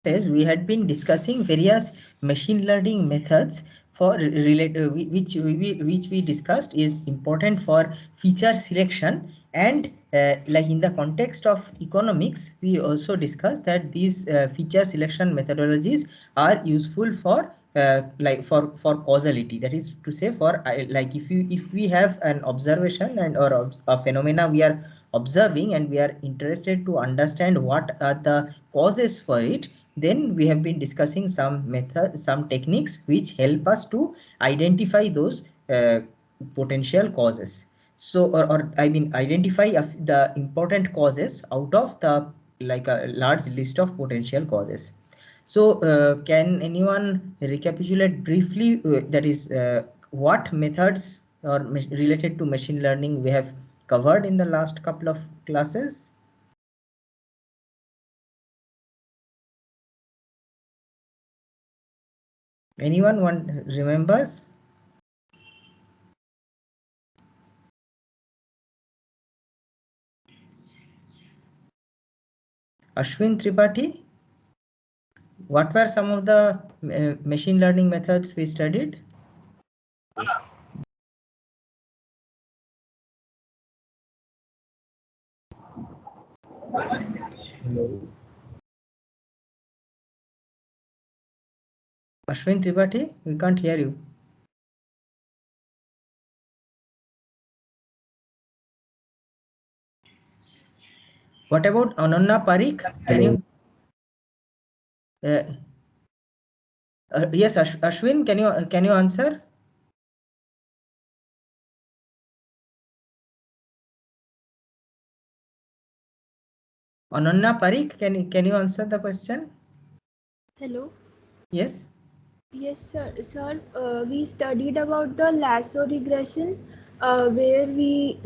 we had been discussing various machine learning methods for which we discussed is important for feature selection, and like in the context of economics, we also discussed that these feature selection methodologies are useful for like for causality. That is to say, for like if we have an observation and or a phenomena we are observing and we are interested to understand what are the causes for it, then we have been discussing some methods, some techniques which help us to identify those potential causes. So, or I mean, identify the important causes out of the like a large list of potential causes. So, can anyone recapitulate briefly? That is, what methods or related to machine learning we have covered in the last couple of classes? Anyone remembers? Ashwin Tripathi, what were some of the machine learning methods we studied? Ashwin Tripathi, we can't hear you. What about Ananya Parikh? Can you? Yes, Ashwin, can you answer? Ananya Parikh, can you answer the question? Hello. Yes. Yes, sir. Sir, we studied about the lasso regression, where we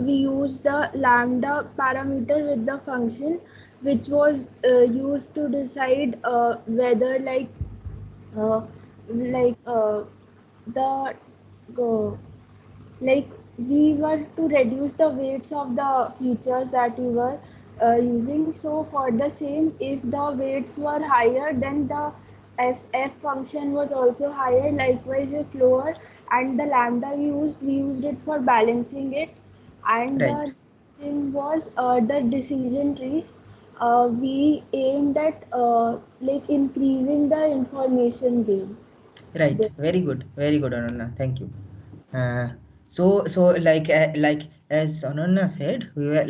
use the lambda parameter with the function, which was used to decide whether uh, like the uh, like we were to reduce the weights of the features that we were using. So for the same, if the weights were higher, then the f function was also higher, likewise if lower, and the lambda we used it for balancing it. And Right. the thing was the decision trees. We aimed at increasing the information gain. Right. Very good. Very good, Ananya. Thank you. Uh, so like as Ananya said, we were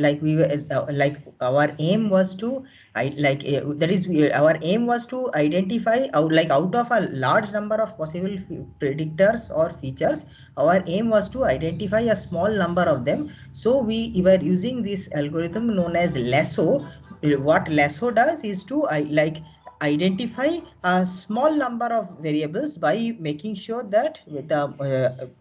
our aim was to our aim was to identify out of a large number of possible predictors or features. Our aim was to identify a small number of them. So we were using this algorithm known as lasso. What lasso does is to identify a small number of variables by making sure that the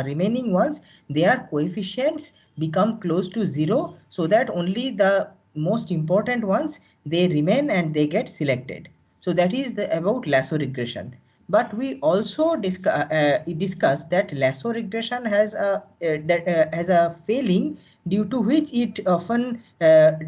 remaining ones, their coefficients become close to zero, so that only the most important ones they remain and they get selected. So that is about lasso regression. But we also discussed that lasso regression has a failing, due to which it often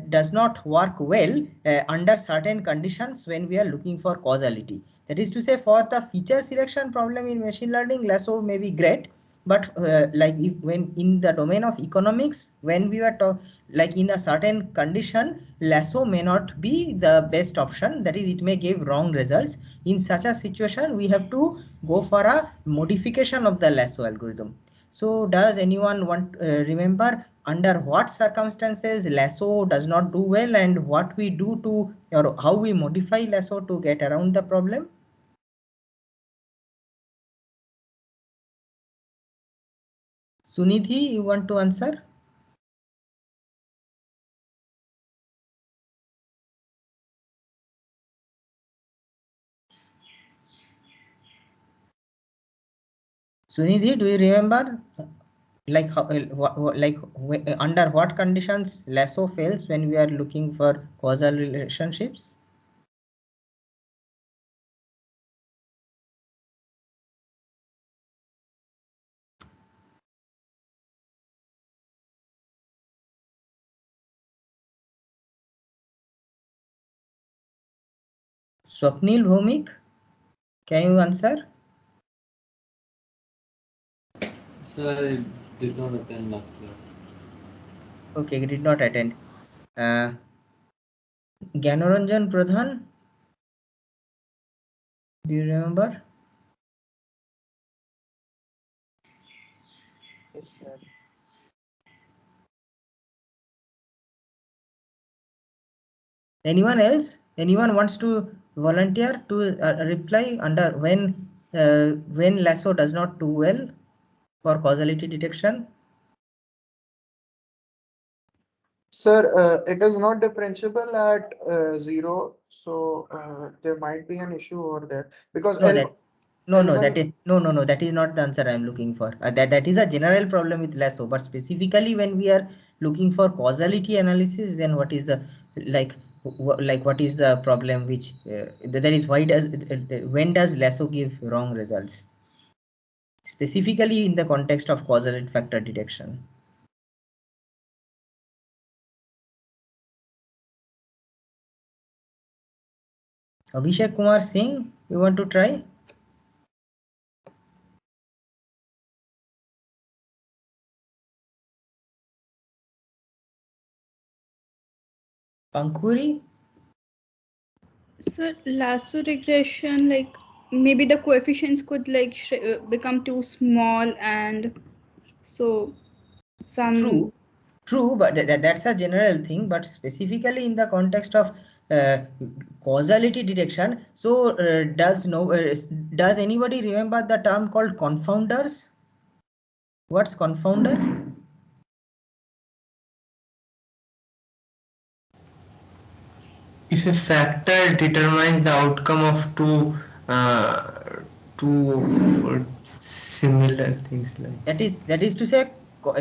does not work well under certain conditions when we are looking for causality. That is to say, for the feature selection problem in machine learning, lasso may be great, but when in the domain of economics, when we are like in a certain condition, lasso may not be the best option. That is, it may give wrong results. In such a situation, we have to go for a modification of the lasso algorithm. So does anyone remember under what circumstances lasso does not do well, and what we do to, or how we modify lasso to get around the problem? Sunidhi, you want to answer? Sunidhi, do you remember like how under what conditions lasso fails when we are looking for causal relationships? Swapnil Bhomik, can you answer? Sir, I did not attend last class. Okay, did not attend. Gyanoranjan Pradhan, do you remember? Yes, sir. Anyone else? Anyone wants to volunteer to reply under when lasso does not do well for causality detection? Sir, it is not differentiable at 0, so there might be an issue over there because No, that no, no, that L1. is no, that is not the answer I am looking for. That is a general problem with lasso, but specifically when we are looking for causality analysis, then what is the like what is the problem which that is why does when does lasso give wrong results? Specifically in the context of causal factor detection. Abhishek Kumar Singh, you want to try? Pankuri? So lasso regression, like maybe the coefficients could like become too small, and so some. True, but that's a general thing. But specifically in the context of causality detection, so does anybody remember the term called confounders? What's confounder? If a factor determines the outcome of two similar things like That is to say,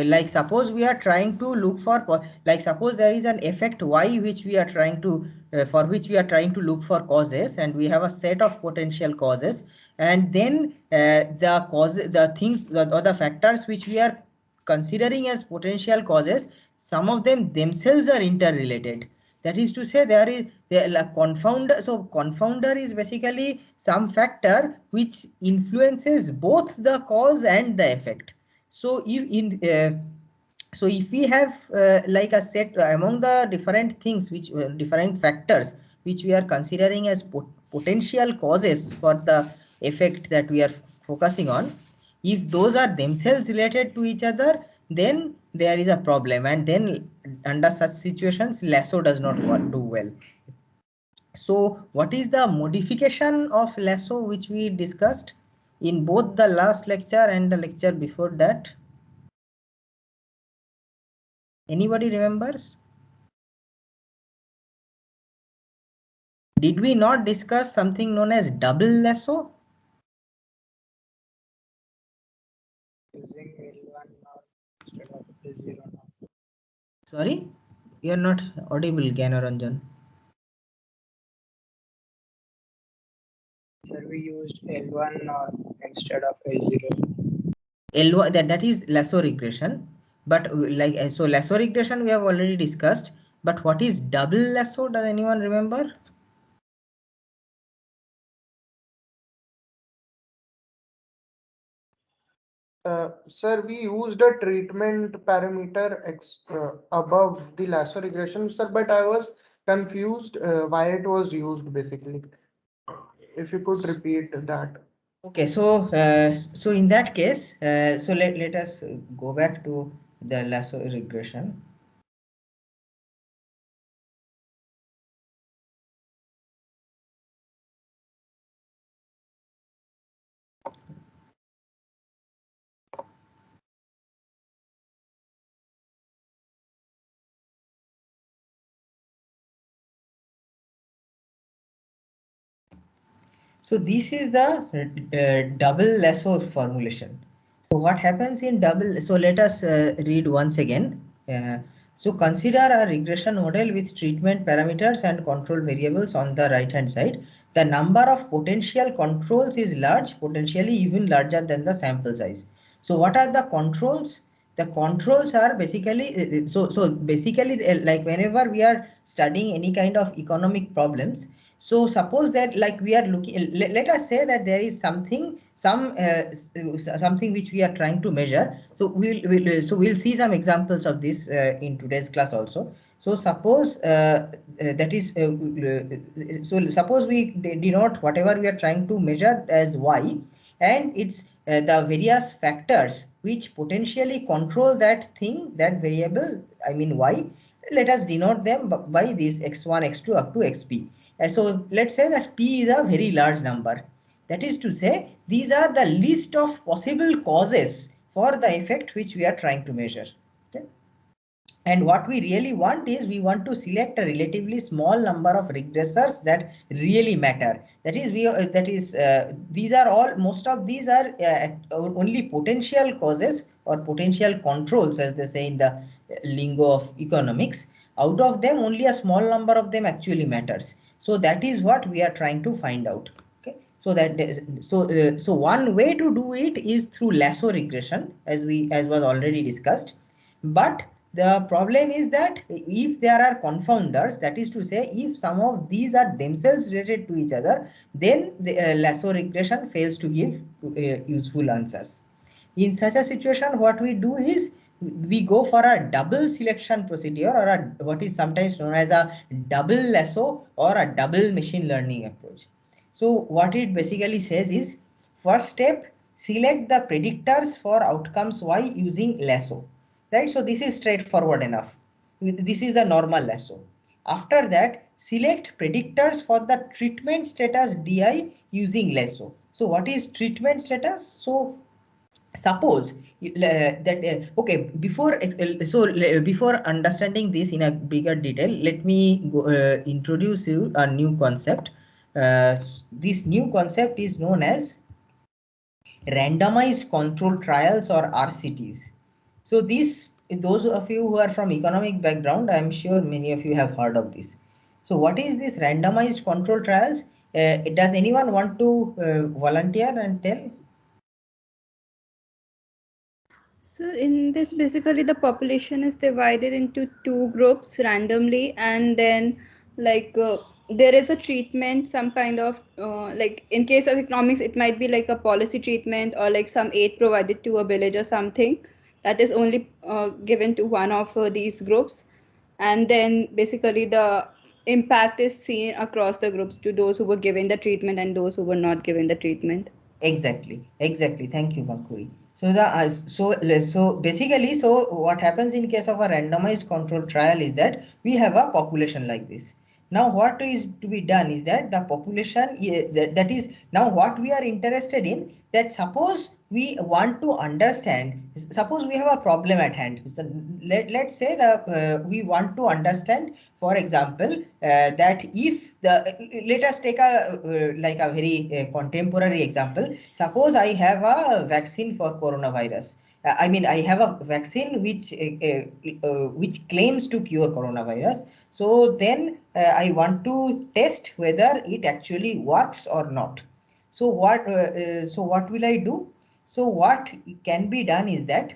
like suppose we are trying to look for like suppose there is an effect y which we are trying to for which we are trying to look for causes, and we have a set of potential causes, and then the things or the factors which we are considering as potential causes, some of them themselves are interrelated. That is to say, like confounder. So confounder is basically some factor which influences both the cause and the effect. So if we have like a set among the different things which different factors which we are considering as potential causes for the effect that we are focusing on, if those are themselves related to each other, then there is a problem, and then under such situations lasso does not do well. So what is the modification of lasso which we discussed in both the last lecture and the lecture before that? Anybody remembers? Did we not discuss something known as double lasso? Using L1 instead of L0 now. Sorry, you are not audible, Gyanoranjan. Sir, we used L1 instead of L0. L1, that is lasso regression. But like so lasso regression we have already discussed. But what is double lasso? Does anyone remember? Sir, we used a treatment parameter above the lasso regression, sir, but I was confused why it was used basically. If you could repeat that. Okay, so in that case, so let us go back to the lasso regression. So this is the double lasso formulation. So what happens in double? So let us read once again. So consider a regression model with treatment parameters and control variables on the right hand side. The number of potential controls is large, potentially even larger than the sample size. So what are the controls? The controls are basically so basically like whenever we are studying any kind of economic problems, So suppose that like we are looking, let us say that there is something which we are trying to measure. So we'll see some examples of this in today's class also. So suppose so suppose we denote whatever we are trying to measure as y, and it's the various factors which potentially control that thing, that variable, I mean y. Let us denote them by this x1, x2 up to xp. So let's say that p is a very large number. That is to say, these are the list of possible causes for the effect which we are trying to measure. Okay? And what we really want is we want to select a relatively small number of regressors that really matter. That is, these are all, most of these are only potential causes or potential controls, as they say in the lingo of economics. Out of them, only a small number of them actually matters. So that is what we are trying to find out. Okay, so so one way to do it is through lasso regression, as was already discussed. But the problem is that if there are confounders, that is to say, if some of these are themselves related to each other, then the lasso regression fails to give useful answers. In such a situation, what we do is we go for a double selection procedure, or what is sometimes known as a double lasso or a double machine learning approach. So what it basically says is, first step, select the predictors for outcomes y using lasso. Right, so this is straightforward enough. This is a normal lasso. After that, select predictors for the treatment status di using lasso. So what is treatment status? So suppose that okay, before understanding this in a bigger detail, let me introduce you a new concept. This new concept is known as randomized control trials, or RCTs. So those of you who are from economic background, I am sure many of you have heard of this. So what is this randomized control trials? Does anyone want to volunteer and tell? So in this, basically the population is divided into two groups randomly, and then like there is a treatment, some kind of like in case of economics, it might be like a policy treatment or like some aid provided to a village or something that is only given to one of these groups. And then basically the impact is seen across the groups to those who were given the treatment and those who were not given the treatment. Exactly. Thank you, Pankuri. So so basically, so what happens in case of a randomized control trial is that we have a population like this. Now, what is to be done is that the population, that is now what we are interested in, that suppose we want to understand, suppose we have a problem at hand. So let's say that we want to understand, for example, that if let us take a like a very contemporary example. Suppose I have a vaccine for coronavirus. I mean, I have a vaccine which claims to cure coronavirus. So then I want to test whether it actually works or not. So what will I do? So what can be done is that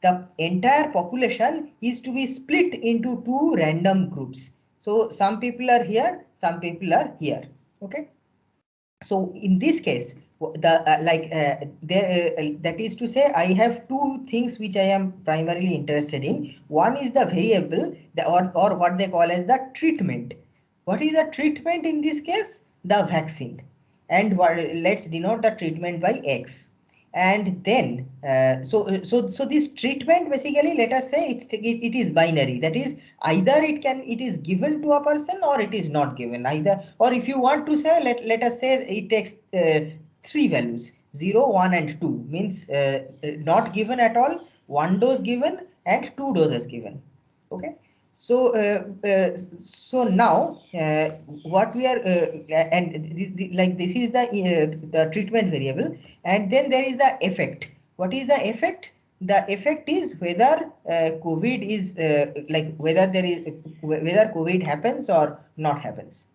the entire population is to be split into two random groups. So some people are here, some people are here. Okay. So in this case, that is to say, I have two things which I am primarily interested in. One is the variable, or what they call as the treatment. What is the treatment in this case? The vaccine. And let's denote the treatment by X. And then so this treatment, basically, let us say it is binary. That is, either it is given to a person or it is not given. Either, or if you want to say, let us say it takes three values, 0, 1 and 2, means not given at all, one dose given and two doses given. Okay. So so now what we are and like this is the treatment variable, and then there is the effect. What is the effect? The effect is whether COVID is like whether COVID happens or not happens.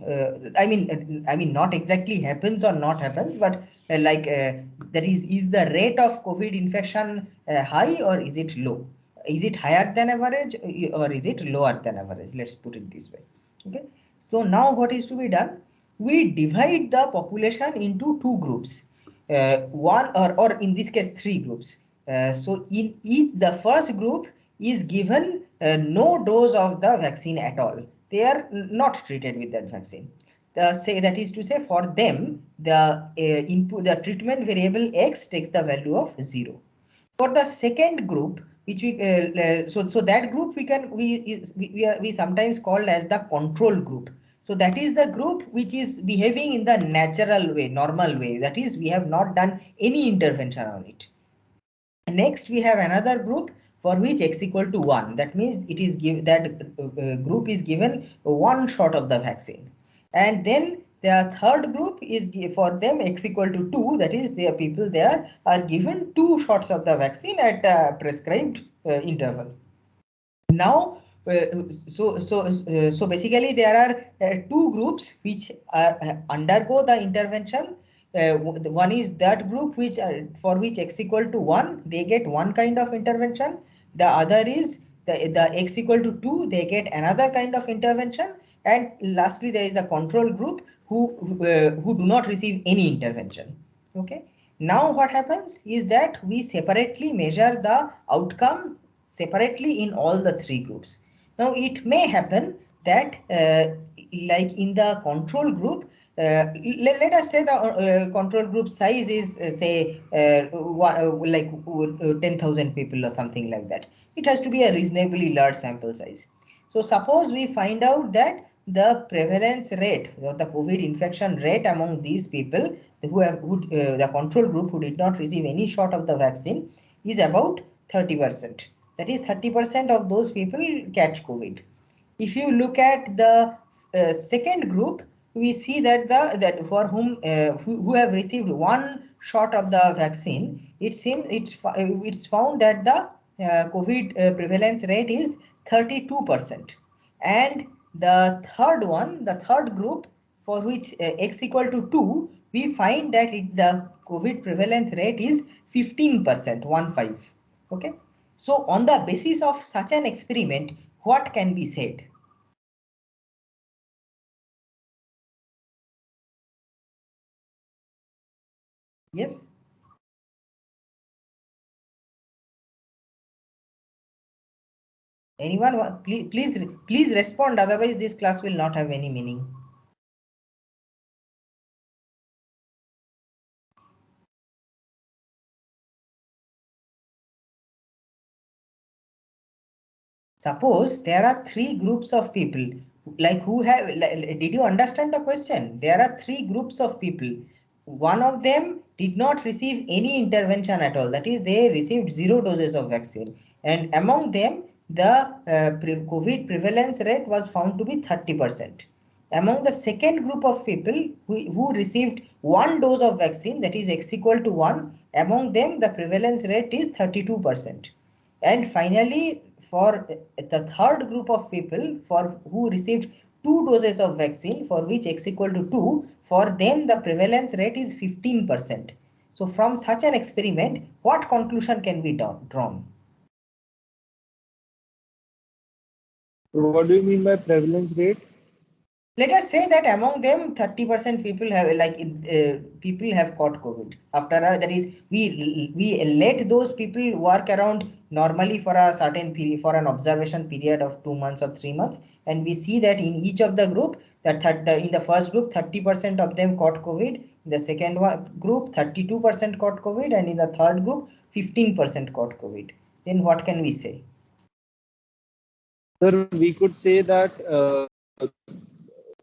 I mean not exactly happens or not happens, but that is the rate of COVID infection high or is it low? Is it higher than average or is it lower than average? Let's put it this way. Okay. So now what is to be done? we divide the population into two groups, one or in this case three groups. So in each, the first group is given no dose of the vaccine at all. They are not treated with that vaccine. That is to say, for them the treatment variable x takes the value of 0. For the second group, which so that group we sometimes called as the control group. So that is the group which is behaving in the natural way, normal way. That is, we have not done any intervention on it. Next, we have another group for which x equal to 1. That means it is group is given one shot of the vaccine. And then the third group is for them x equal to 2. That is, their people there are given 2 shots of the vaccine at a prescribed interval. Now, so basically there are two groups which undergo the intervention. One is that group which for which x equal to 1, they get one kind of intervention. The other is the x equal to 2, they get another kind of intervention. And lastly, there is the control group who do not receive any intervention. Okay. Now what happens is that we separately measure the outcome separately in all the three groups. Now it may happen that like in the control group, let us say the control group size is say like 10,000 people or something like that. It has to be a reasonably large sample size. So suppose we find out that the prevalence rate or the COVID infection rate among these people the control group who did not receive any shot of the vaccine is about 30%. That is, 30% of those people catch COVID. If you look at the second group, we see that for whom who have received one shot of the vaccine, it's found that the COVID prevalence rate is 32%. And the third group for which x equal to 2, we find that the COVID prevalence rate is 15%, 15. Okay. So on the basis of such an experiment, what can be said? Yes. Anyone? Please respond. Otherwise, this class will not have any meaning. Suppose there are three groups of people, like who have. Did you understand the question? There are three groups of people. One of them did not receive any intervention at all. That is, they received 0 doses of vaccine. And among them, the COVID prevalence rate was found to be 30%. Among the second group of people who received 1 dose of vaccine, that is x equal to 1, among them the prevalence rate is 32%. And finally, for the third group of people for who received 2 doses of vaccine, for which x equal to 2, for them the prevalence rate is 15%. So from such an experiment, what conclusion can be drawn? What do you mean by prevalence rate? Let us say that among them 30% people have people have caught COVID. After that is, we let those people work around normally for a certain period, for an observation period of 2 months or 3 months, and we see that in each of the group that in the first group 30% of them caught COVID, in the second group 32% caught COVID, and in the third group 15% caught COVID. Then what can we say? Sir, we could say that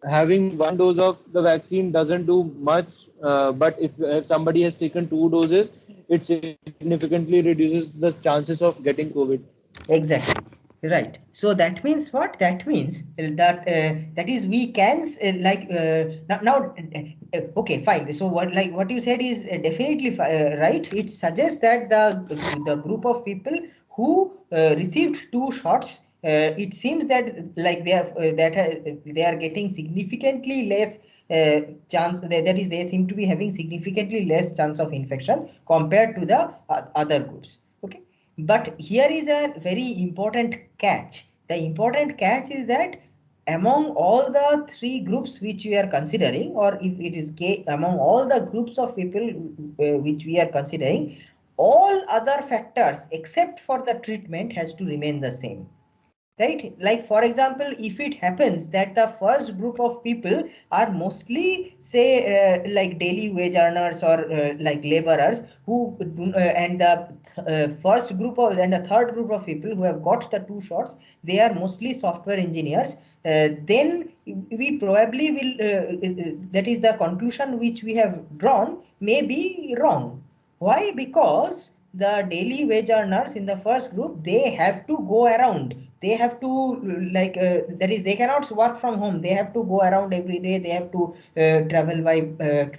having 1 dose of the vaccine doesn't do much, but if somebody has taken 2 doses, it significantly reduces the chances of getting COVID. Exactly. Right. So that means what? That means that that is we can now okay, fine. So what you said is definitely right. It suggests that the group of people who received 2 shots, it seems that like they are getting significantly less chance, that is, they seem to be having significantly less chance of infection compared to the other groups. Okay. But here is a very important catch. The important catch is that among all the three groups which we are considering, or if it is K, among all the groups of people which we are considering, all other factors except for the treatment has to remain the same. Right? Like for example, if it happens that the first group of people are mostly say like daily wage earners or like laborers who and the first group of and the third group of people who have got the two shots, they are mostly software engineers, then we probably will that is the conclusion which we have drawn may be wrong. Why? Because the daily wage earners in the first group, they have to go around, they have to like that is, they cannot work from home, they have to go around every day, they have to travel by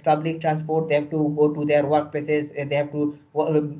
public transport, they have to go to their workplaces, they have to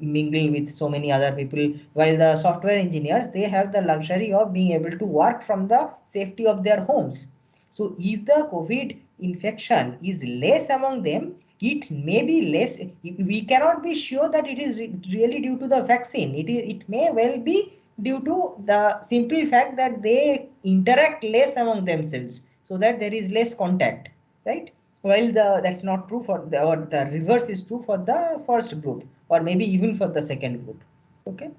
mingle with so many other people, while the software engineers, they have the luxury of being able to work from the safety of their homes. So if the COVID infection is less among them, it may be less, we cannot be sure that it is really due to the vaccine, it may well be due to the simple fact that they interact less among themselves, so that there is less contact, right? While that's not true for the, or the reverse is true for the first group, or maybe even for the second group. Okay,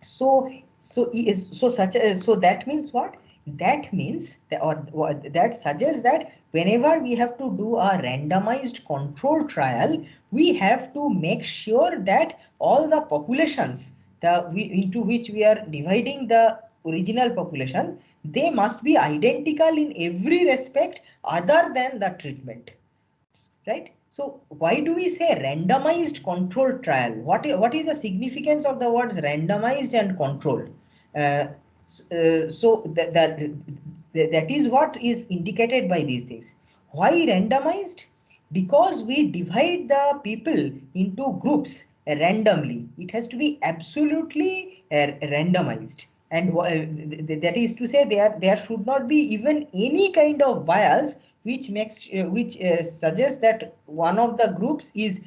so that means what? That means that, or that suggests that whenever we have to do a randomized control trial, we have to make sure that all the populations into which we are dividing the original population, they must be identical in every respect other than the treatment, right? So why do we say randomized controlled trial? What is the significance of the words randomized and controlled? So that is what is indicated by these things. Why randomized? Because we divide the people into groups randomly. It has to be absolutely randomized. And that is to say, there should not be even any kind of bias which makes which suggests that one of the groups is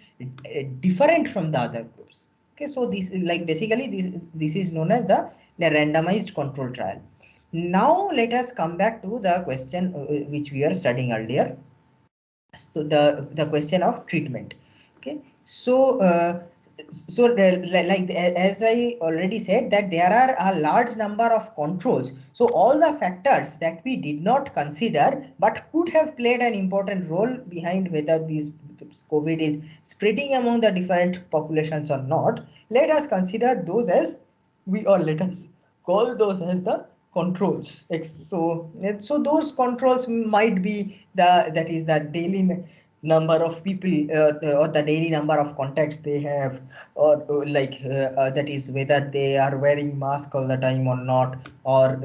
different from the other groups. Okay, so this like basically this is known as the randomized control trial. Now let us come back to the question which we are studying earlier. So the question of treatment. Okay, so like as I already said, that there are a large number of controls, so all the factors that we did not consider but could have played an important role behind whether this COVID is spreading among the different populations or not, let us consider those as let us call those as the controls. So those controls might be that is the daily number of people or the daily number of contacts they have, or that is whether they are wearing mask all the time or not, or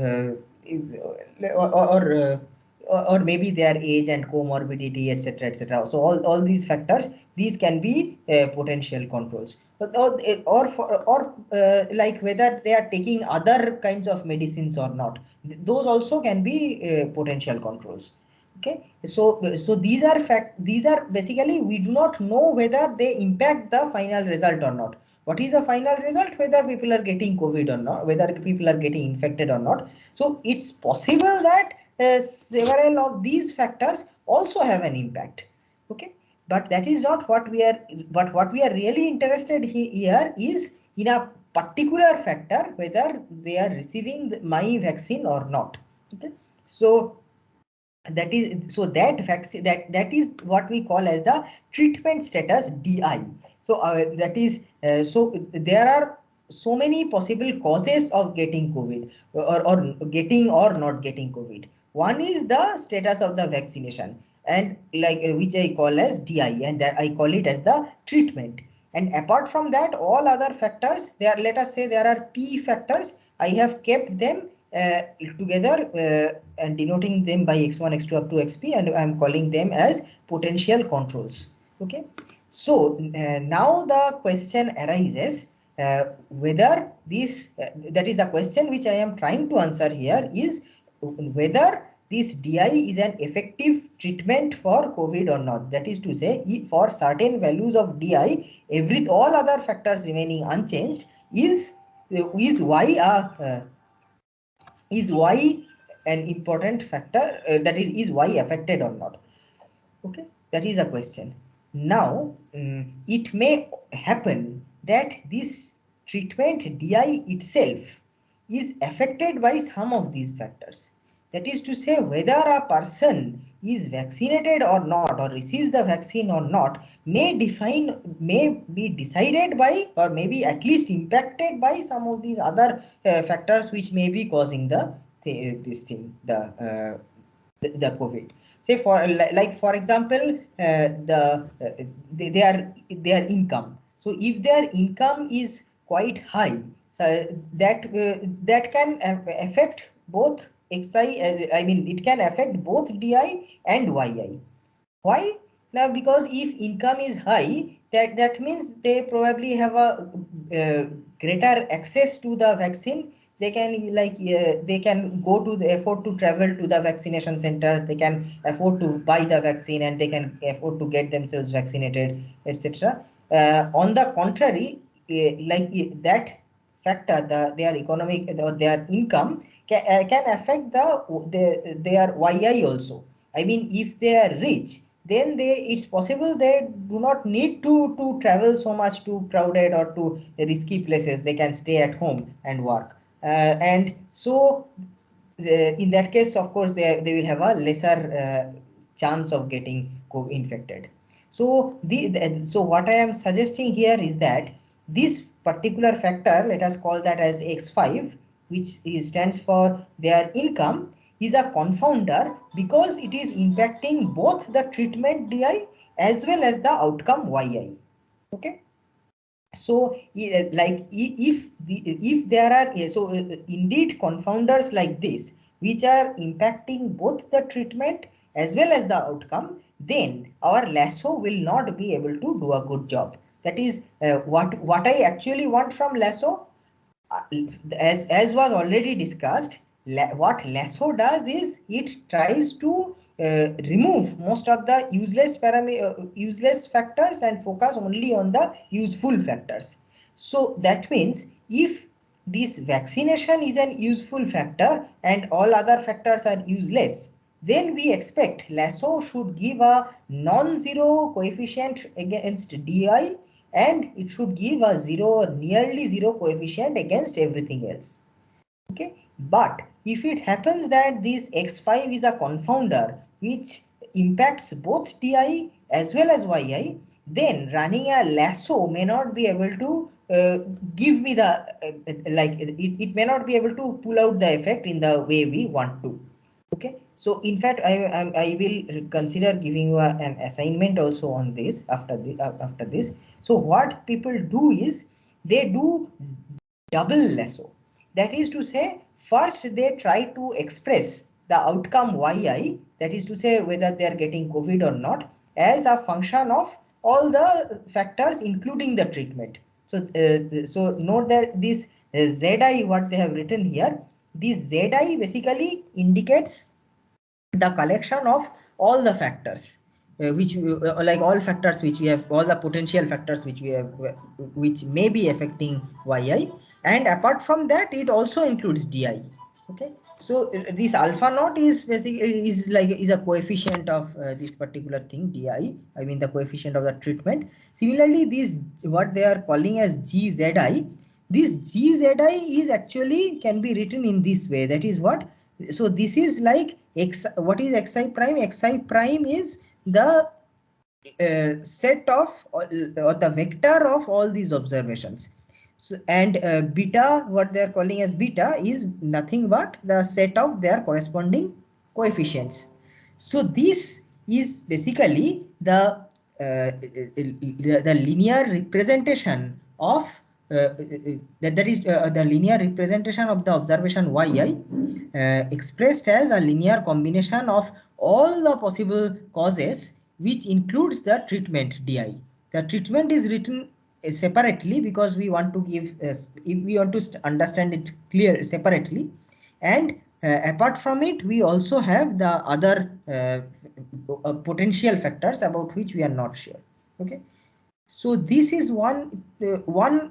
maybe their age and comorbidity, etc., etc. So all these factors, these can be potential controls, or like whether they are taking other kinds of medicines or not, those also can be potential controls. Okay, so these are basically, we do not know whether they impact the final result or not. What is the final result? Whether people are getting COVID or not, whether people are getting infected or not. So it's possible that several of these factors also have an impact. Okay, but that is not what we are, but what we are really interested here is in a particular factor, whether they are receiving my vaccine or not. Okay, so that is, so that vaccine, that is what we call as the treatment status, DI. So that is so there are so many possible causes of getting COVID, or getting or not getting COVID. One is the status of the vaccination, and like which I call as DI, and that I call it as the treatment. And apart from that, all other factors, there, let us say there are P factors, I have kept them together and denoting them by x1, x2 up to xp, and I'm calling them as potential controls. Okay, so now the question arises whether this that is the question which I am trying to answer here, is whether this DI is an effective treatment for COVID or not. That is to say, for certain values of DI, all other factors remaining unchanged, is y an important factor, that is y affected or not? Okay, that is a question. Now it may happen that this treatment DI itself is affected by some of these factors. That is to say, whether a person is vaccinated or not, or receives the vaccine or not, may be decided by, or maybe at least impacted by some of these other factors which may be causing the COVID. Say for example, their income. So if their income is quite high, so that can affect both XI. I mean, it can affect both DI and YI. Why? Now, because if income is high, that means they probably have a greater access to the vaccine. They can they can go to the afford to travel to the vaccination centers. They can afford to buy the vaccine, and they can afford to get themselves vaccinated, etc. On the contrary, that factor, their economic or their income can affect their YI also. I mean, if they are rich, then it's possible they do not need to travel so much to crowded or to risky places. They can stay at home and work. And so in that case, of course, they will have a lesser chance of getting infected. So so what I am suggesting here is that this particular factor, let us call that as X5, which stands for their income, is a confounder because it is impacting both the treatment DI as well as the outcome YI. Okay. So if there are indeed confounders like this which are impacting both the treatment as well as the outcome, then our lasso will not be able to do a good job. That is what I actually want from lasso. As was already discussed, what lasso does is it tries to remove most of the useless factors and focus only on the useful factors. So that means if this vaccination is an useful factor and all other factors are useless, then we expect lasso should give a non-zero coefficient against DI, and it should give a zero or nearly zero coefficient against everything else. Okay, but if it happens that this X5 is a confounder which impacts both DI as well as YI, then running a lasso may not be able to give me the it may not be able to pull out the effect in the way we want to. Okay, so in fact I will consider giving you an assignment also on this after this. So what people do is they do double lasso. That is to say, first they try to express the outcome YI, that is to say whether they are getting COVID or not, as a function of all the factors including the treatment. So note that this ZI, what they have written here, this ZI basically indicates the collection of all the factors like all factors which we have, all the potential factors which we have, which may be affecting YI, and apart from that it also includes DI. Okay, so this alpha naught is basically is a coefficient of this particular thing DI, I mean the coefficient of the treatment. Similarly, this what they are calling as GZI, this GZI is actually can be written in this way. That is what, so this is like x, what is xi prime? Xi prime is the set of or the vector of all these observations. So, and beta, what they are calling as beta, is nothing but the set of their corresponding coefficients. So this is basically the linear representation of that is the linear representation of the observation YI expressed as a linear combination of all the possible causes, which includes the treatment DI. The treatment is written separately because we want to give if we want to understand it clear separately, and apart from it we also have the other potential factors about which we are not sure. Okay, so this is one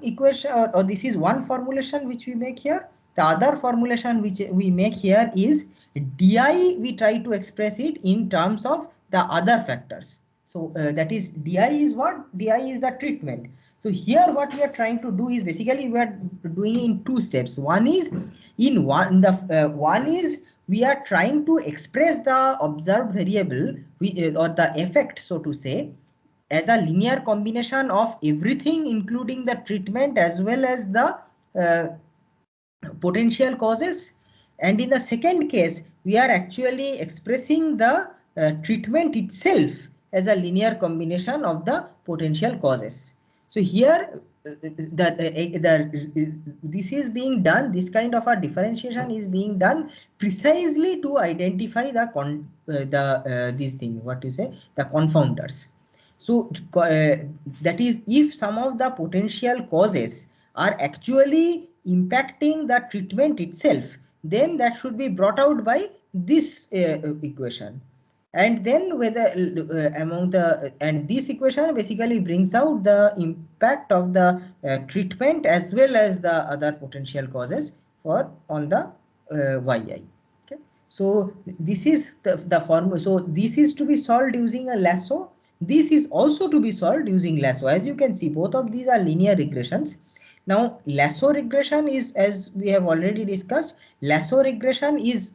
equation, or this is one formulation which we make here. The other formulation which we make here is di, we try to express it in terms of the other factors. So that is di is what? Di is the treatment. So here what we are trying to do is basically we are doing in two steps. One is one is we are trying to express the observed variable or the effect, so to say, as a linear combination of everything, including the treatment as well as the potential causes. And in the second case, we are actually expressing the treatment itself as a linear combination of the potential causes. So here this is being done, this kind of a differentiation is being done precisely to identify the these things, what you say, the confounders. So that is, if some of the potential causes are actually impacting the treatment itself, then that should be brought out by this equation. And then whether among the, and this equation basically brings out the impact of the treatment as well as the other potential causes for on the yi. Okay, so this is the formula. So this is to be solved using a lasso. This is also to be solved using lasso. As you can see, both of these are linear regressions. Now lasso regression is, as we have already discussed, lasso regression is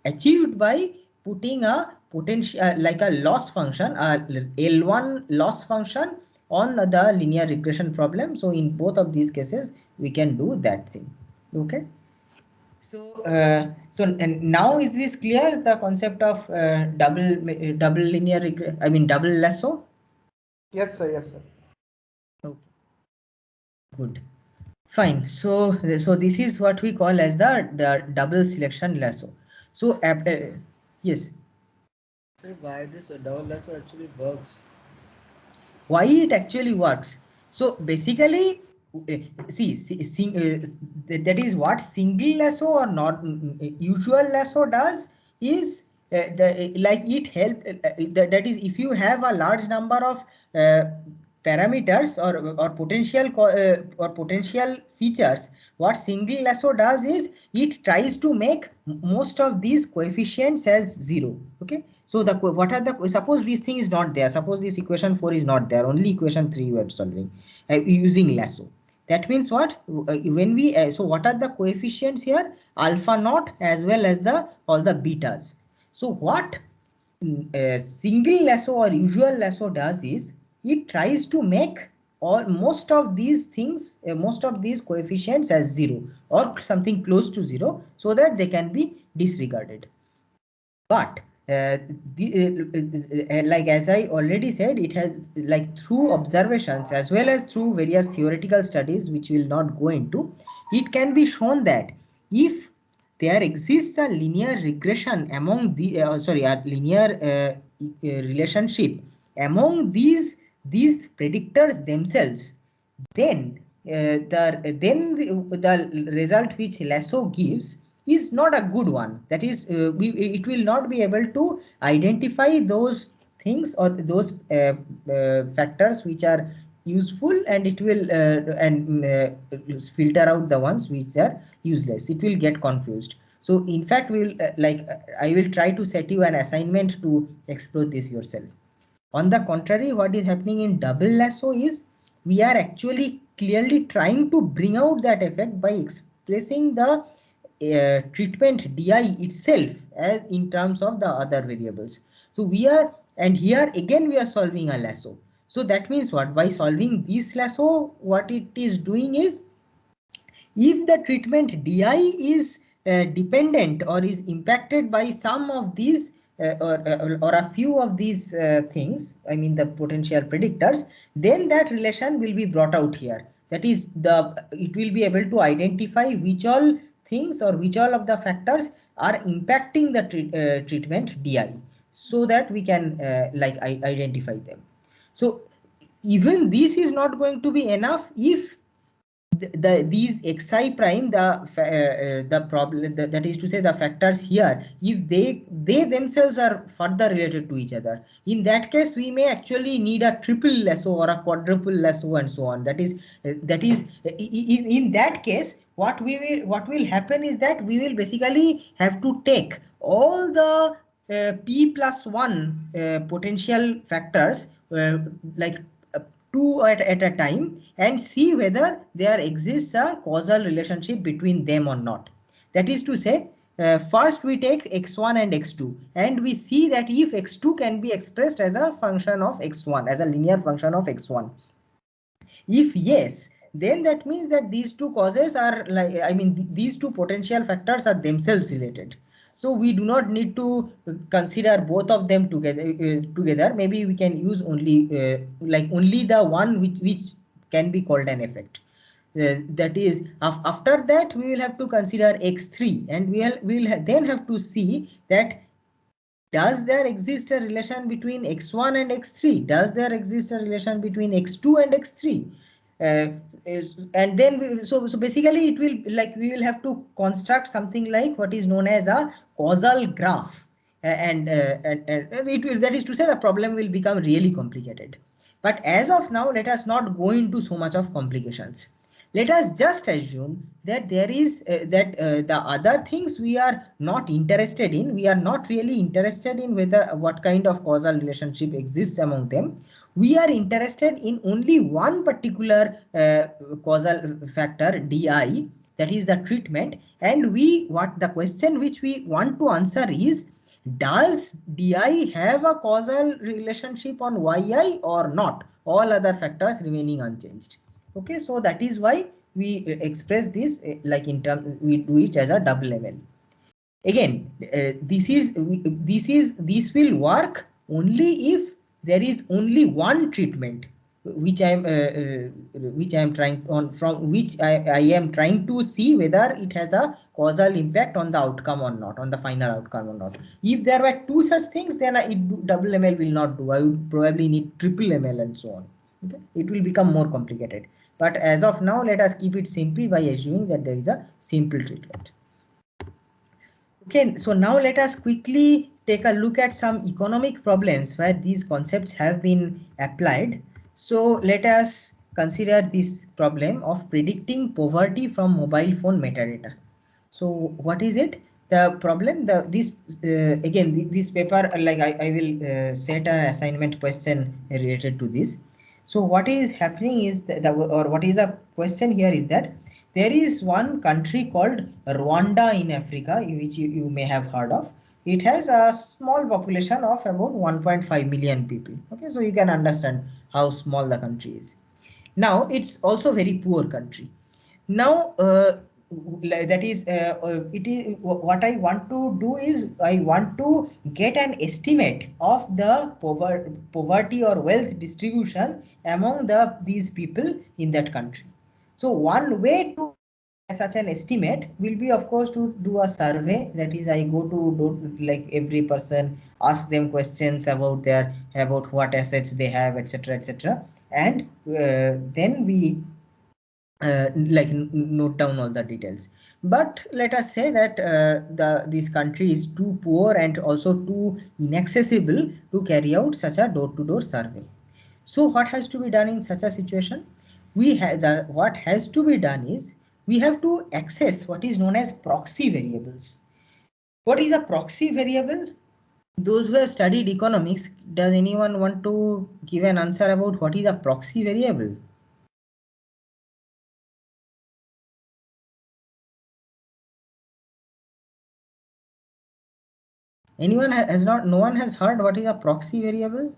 achieved by putting a potential like a loss function, a L1 loss function on the linear regression problem. So in both of these cases we can do that thing. Okay, so and now is this clear, the concept of double linear I mean double lasso? Yes sir, yes sir. Okay, good, fine. So this is what we call as the double selection lasso. So yes. Why this double lasso actually works? Why it actually works? So basically, that is what single lasso or not usual lasso does is like it help that is, if you have a large number of parameters or potential features, what single lasso does is it tries to make most of these coefficients as 0. Okay, so the what are the, suppose this thing is not there, suppose this equation 4 is not there, only equation 3 we are solving using lasso. That means what, when we so what are the coefficients here? Alpha naught as well as the all the betas. So what single lasso or usual lasso does is it tries to make most of these things, most of these coefficients as 0 or something close to 0, so that they can be disregarded. But like as I already said, it has, like through observations as well as through various theoretical studies which will not go into, it can be shown that if there exists a linear regression among the a linear relationship among these predictors themselves, then the result which lasso gives is not a good one. That is, it will not be able to identify those things or those factors which are useful, and it will filter out the ones which are useless. It will get confused. So in fact, we will I will try to set you an assignment to explore this yourself. On the contrary, what is happening in double lasso is we are actually clearly trying to bring out that effect by expressing the treatment di itself as in terms of the other variables. So we are, and here again we are solving a lasso. So that means what, by solving this lasso, what it is doing is, if the treatment di is dependent or is impacted by some of these or a few of these things, I mean the potential predictors, then that relation will be brought out here. That is, it will be able to identify which all things or which all of the factors are impacting the treatment di, so that we can identify them. So even this is not going to be enough if these xi prime, the problem, that is to say the factors here, if they themselves are further related to each other, in that case we may actually need a triple lasso or a quadruple lasso and so on. That is in that case what will happen is that we will basically have to take all the p plus 1 potential factors like 2 at a time and see whether there exists a causal relationship between them or not. That is to say, first we take x1 and x2 and we see that if x2 can be expressed as a function of x1, as a linear function of x1. If yes, then that means that these two causes are like, I mean, these two potential factors are themselves related. So we do not need to consider both of them together. Maybe we can use only only the one which can be called an effect. That is, after that we will have to consider x3, and we'll then have to see that does there exist a relation between x1 and x3? Does there exist a relation between x2 and x3? And then so basically it will we will have to construct something like what is known as a causal graph, and it will, that is to say, the problem will become really complicated. But as of now, let us not go into so much of complications. Let us just assume that there is the other things we are not interested in. We are not really interested in whether what kind of causal relationship exists among them. We are interested in only one particular causal factor, di, that is the treatment. And what the question which we want to answer is, does di have a causal relationship on yi or not? All other factors remaining unchanged. Okay, so that is why we express this we do it as a double ML. Again, this will work only if there is only one treatment which I am trying on, from which I am trying to see whether it has a causal impact on the outcome or not, on the final outcome or not. If there were two such things, then double ML will not do. I would probably need triple ML and so on. Okay, it will become more complicated. But as of now, let us keep it simple by assuming that there is a simple treatment. Okay, so now let us quickly take a look at some economic problems where these concepts have been applied. So let us consider this problem of predicting poverty from mobile phone metadata. So what is it? The problem, again, this paper, I will set an assignment question related to this. So what is happening is what is the question here is that there is one country called Rwanda in Africa, which you may have heard of. It has a small population of about 1.5 million people. Okay, so you can understand how small the country is. Now it's also a very poor country. Now that is it is what I want to do is I want to get an estimate of the poverty or wealth distribution among these people in that country. So one way to such an estimate will be, of course, to do a survey. That is, I go to every person, ask them questions about what assets they have, etc., etc., and then we note down all the details. But let us say that this country is too poor and also too inaccessible to carry out such a door-to-door survey. So what has to be done in such a situation? What has to be done is we have to access what is known as proxy variables. What is a proxy variable? Those who have studied economics, does anyone want to give an answer about what is a proxy variable? Anyone has not? No one has heard what is a proxy variable?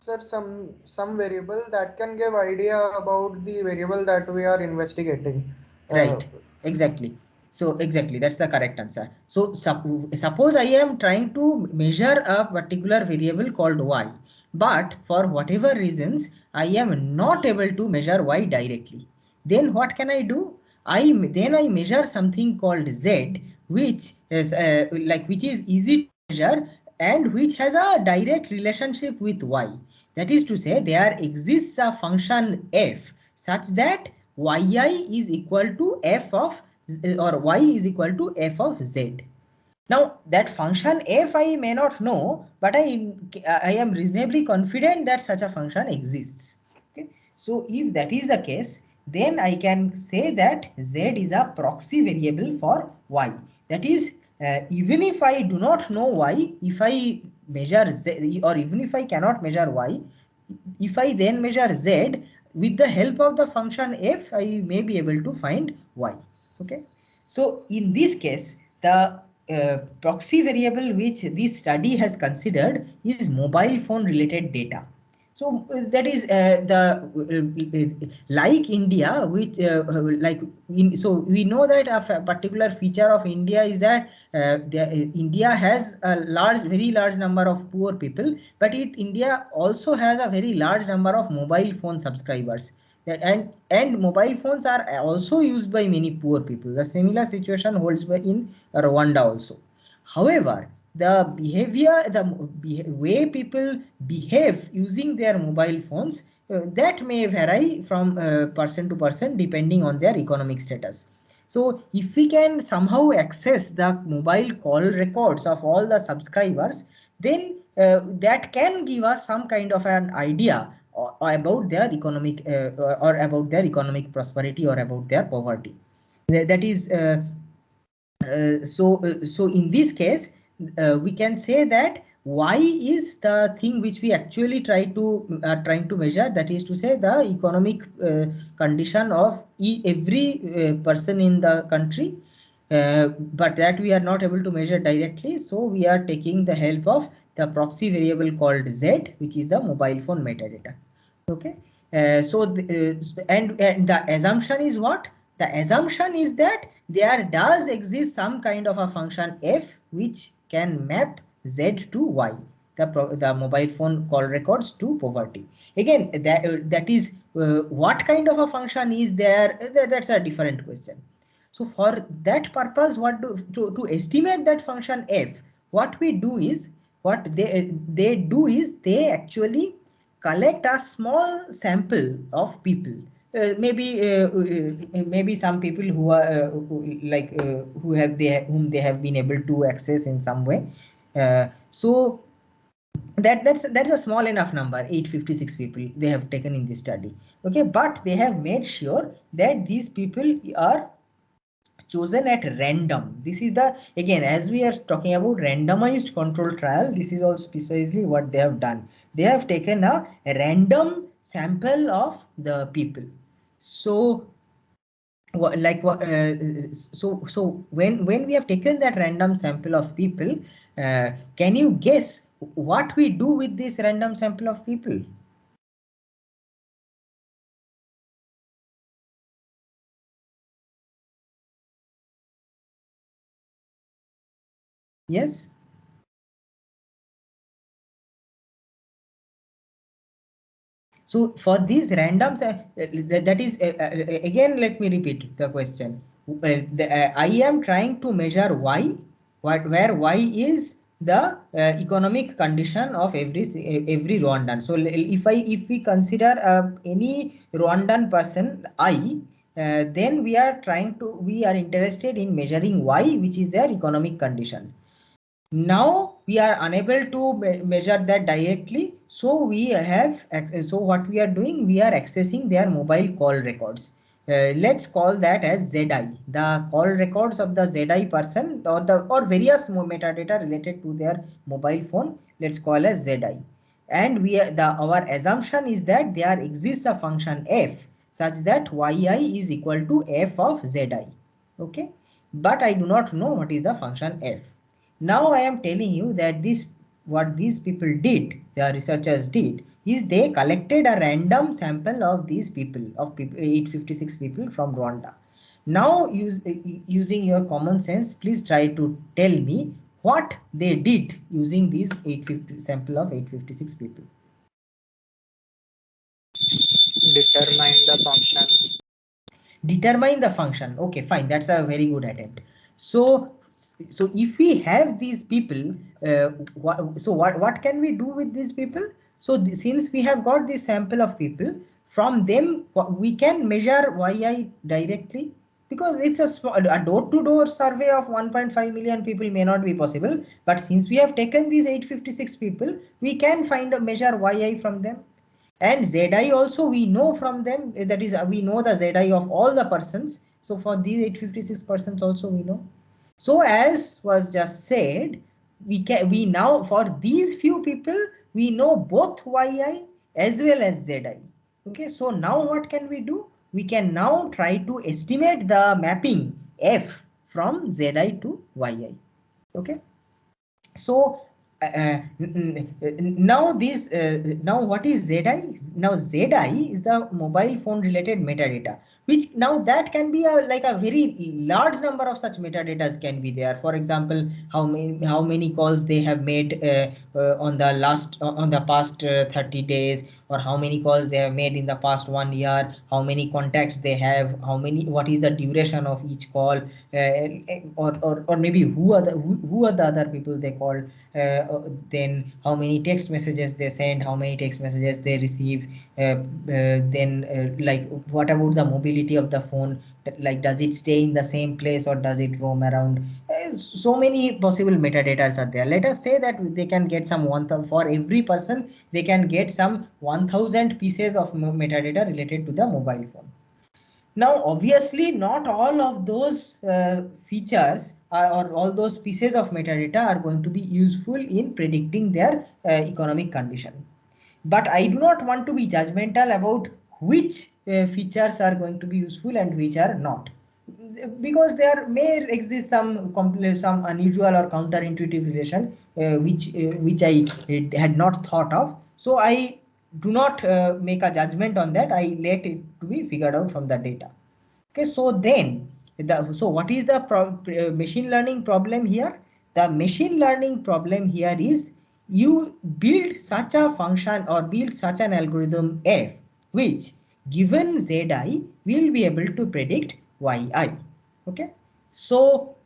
Sir, some variable that can give idea about the variable that we are investigating. Right, exactly. So exactly, that's the correct answer. So suppose I am trying to measure a particular variable called y, but for whatever reasons I am not able to measure y directly. Then what can I do? I measure something called z, which is which is easy to measure and which has a direct relationship with y. That is to say, there exists a function f such that yi is equal to f of or y is equal to f of z. Now that function f I may not know, but I am reasonably confident that such a function exists. Okay? So if that is the case, then I can say that Z is a proxy variable for Y. That is, even if I do not know Y, if I measure Z, or even if I cannot measure Y, if I then measure Z, with the help of the function f, I may be able to find Y. Okay. So in this case, the proxy variable which this study has considered is mobile phone related data. So that is like India, which so we know that a particular feature of India is that India has a very large number of poor people, but India also has a very large number of mobile phone subscribers. And mobile phones are also used by many poor people. The similar situation holds in Rwanda also. However, the behavior, the way people behave using their mobile phones, that may vary from person to person depending on their economic status. So if we can somehow access the mobile call records of all the subscribers, then that can give us some kind of an idea about their economic or about their economic prosperity or about their poverty. That is so in this case, we can say that Y is the thing which we actually trying to measure. That is to say, the economic condition of every person in the country, but that we are not able to measure directly. So we are taking the help of the proxy variable called Z, which is the mobile phone metadata. Okay. And the assumption is what? The assumption is that there does exist some kind of a function f which can map Z to Y, the mobile phone call records to poverty. Again, that is what kind of a function is there? That's a different question. So for that purpose, to estimate that function f, what we do is, what they do is they actually collect a small sample of people. Maybe some people who are whom they have been able to access in some way. So that's a small enough number, 856 people they have taken in this study. Okay, but they have made sure that these people are chosen at random. This is the, again, as we are talking about randomized control trial, this is also precisely what they have done. They have taken a random sample of the people. So so when we have taken that random sample of people, can you guess what we do with this random sample of people? Yes. So for these randoms, that is again, let me repeat the question. I am trying to measure Y, where Y is the economic condition of every Rwandan. So if we consider any Rwandan person I, then we are interested in measuring Y, which is their economic condition. Now we are unable to measure that directly, so what we are doing, we are accessing their mobile call records. Let's call that as ZI, the call records of the ZI person, or various metadata related to their mobile phone. Let's call as ZI, and our assumption is that there exists a function f such that yi is equal to f of ZI. Okay, but I do not know what is the function f. Now I am telling you that what these people did, the researchers did, is they collected a random sample of these people, 856 people from Rwanda. Now using your common sense, please try to tell me what they did using these sample of 856 people. Determine the function. Determine the function. Okay, fine. That's a very good attempt. So if we have these people, what can we do with these people? So since we have got this sample of people, from them we can measure yi directly, because it's a door-to-door survey of 1.5 million people may not be possible. But since we have taken these 856 people, we can measure yi from them. And Zi also we know from them, that is we know the Zi of all the persons. So for these 856 persons also we know. So as was just said, we now for these few people we know both Yi as well as Zi. Okay, so now what can we do? We can now try to estimate the mapping F from Zi to Yi. Okay, so now this now what is Zi? Now Zi is the mobile phone related metadata, which now that can be like a very large number of such metadatas can be there. For example, how many calls they have made on the past 30 days, or how many calls they have made in the past 1 year, how many contacts they have, what is the duration of each call, or maybe who are the other people they called, then how many text messages they send, how many text messages they receive, then like what about the mobility of the phone, like does it stay in the same place or does it roam around. So many possible metadatas are there. Let us say that they can get some for every person they can get some 1000 pieces of metadata related to the mobile phone. Now, obviously, not all of those features or all those pieces of metadata are going to be useful in predicting their economic condition. But I do not want to be judgmental about which features are going to be useful and which are not, because there may exist some unusual or counterintuitive relation which I had not thought of. So I do not make a judgment on that. I let it to be figured out from the data. Okay, so then so what is the machine learning problem here? The machine learning problem here is you build such a function or build such an algorithm F which given Zi will be able to predict Yi. Okay, so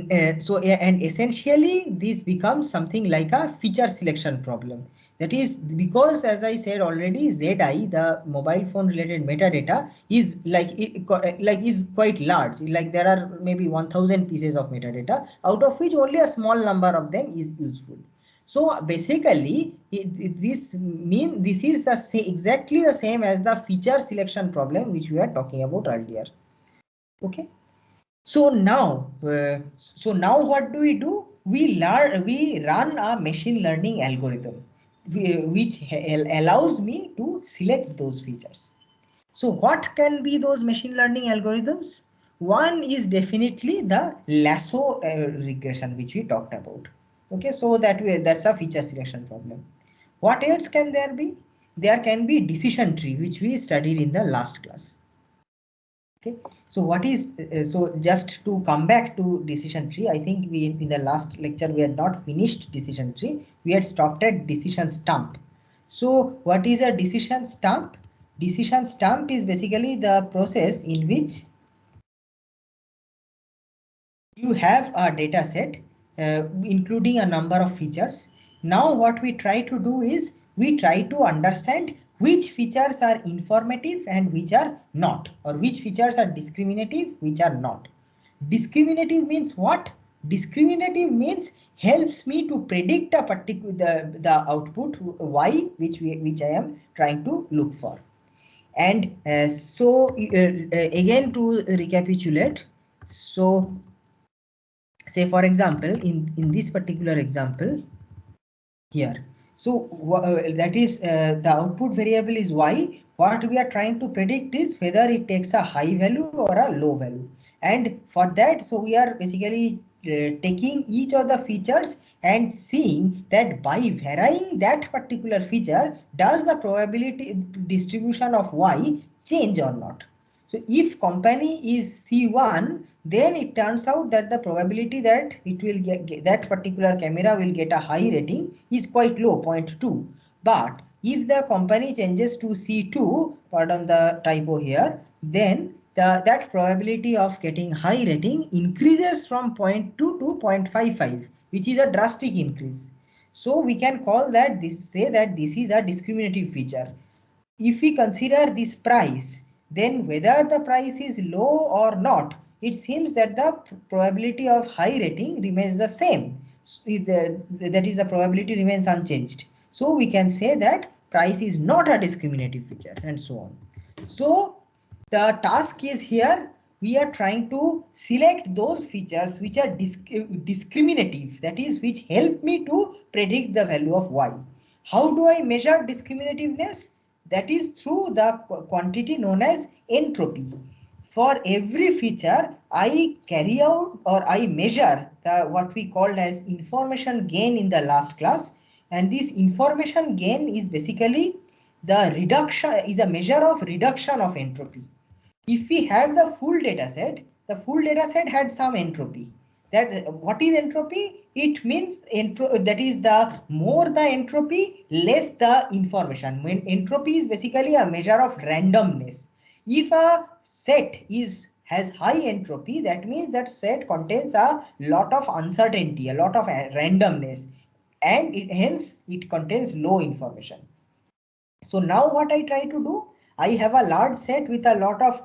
and essentially this becomes something like a feature selection problem. That is because, as I said already, Zi, the mobile phone related metadata, is is quite large. Like there are maybe 1000 pieces of metadata, out of which only a small number of them is useful. So basically, this is exactly the same as the feature selection problem which we are talking about earlier. Okay. So now what do? We run a machine learning algorithm which allows me to select those features. So what can be those machine learning algorithms? One is definitely the lasso regression which we talked about. Okay, so that's a feature selection problem. What else can there be? There can be decision tree, which we studied in the last class. Okay, so what is so just to come back to decision tree, I think we in the last lecture we had not finished decision tree. We had stopped at decision stump. So what is a decision stump? Decision stump is basically the process in which you have a data set including a number of features. Now what we try to do is we try to understand which features are informative and which are not, or which features are discriminative, which are not. Discriminative means what? Discriminative means helps me to predict a particular the output y which I am trying to look for. And again to recapitulate, so say for example in this particular example here, so that is the output variable is y. What we are trying to predict is whether it takes a high value or a low value, and for that so we are basically taking each of the features and seeing that by varying that particular feature does the probability distribution of y change or not. So if company is C1, then it turns out that the probability that it will get that particular camera will get a high rating is quite low, 0.2. But if the company changes to C2, pardon the typo here, then that probability of getting high rating increases from 0.2 to 0.55, which is a drastic increase. So we can call that say that this is a discriminative feature. If we consider this price, then whether the price is low or not, it seems that the probability of high rating remains the same. That is, the probability remains unchanged. So we can say that price is not a discriminative feature, and so on. So the task is here, we are trying to select those features which are discriminative, that is, which help me to predict the value of y. How do I measure discriminativeness? That is through the quantity known as entropy. For every feature, I carry out or I measure the what we called as information gain in the last class. And this information gain is basically the reduction, is a measure of reduction of entropy. If we have the full data set, the full data set had some entropy. That what is entropy? It means that is the more the entropy, less the information. When entropy is basically a measure of randomness. If a set has high entropy, that means that set contains a lot of uncertainty, a lot of randomness, and hence it contains low information. So now what I try to do, I have a large set with a lot of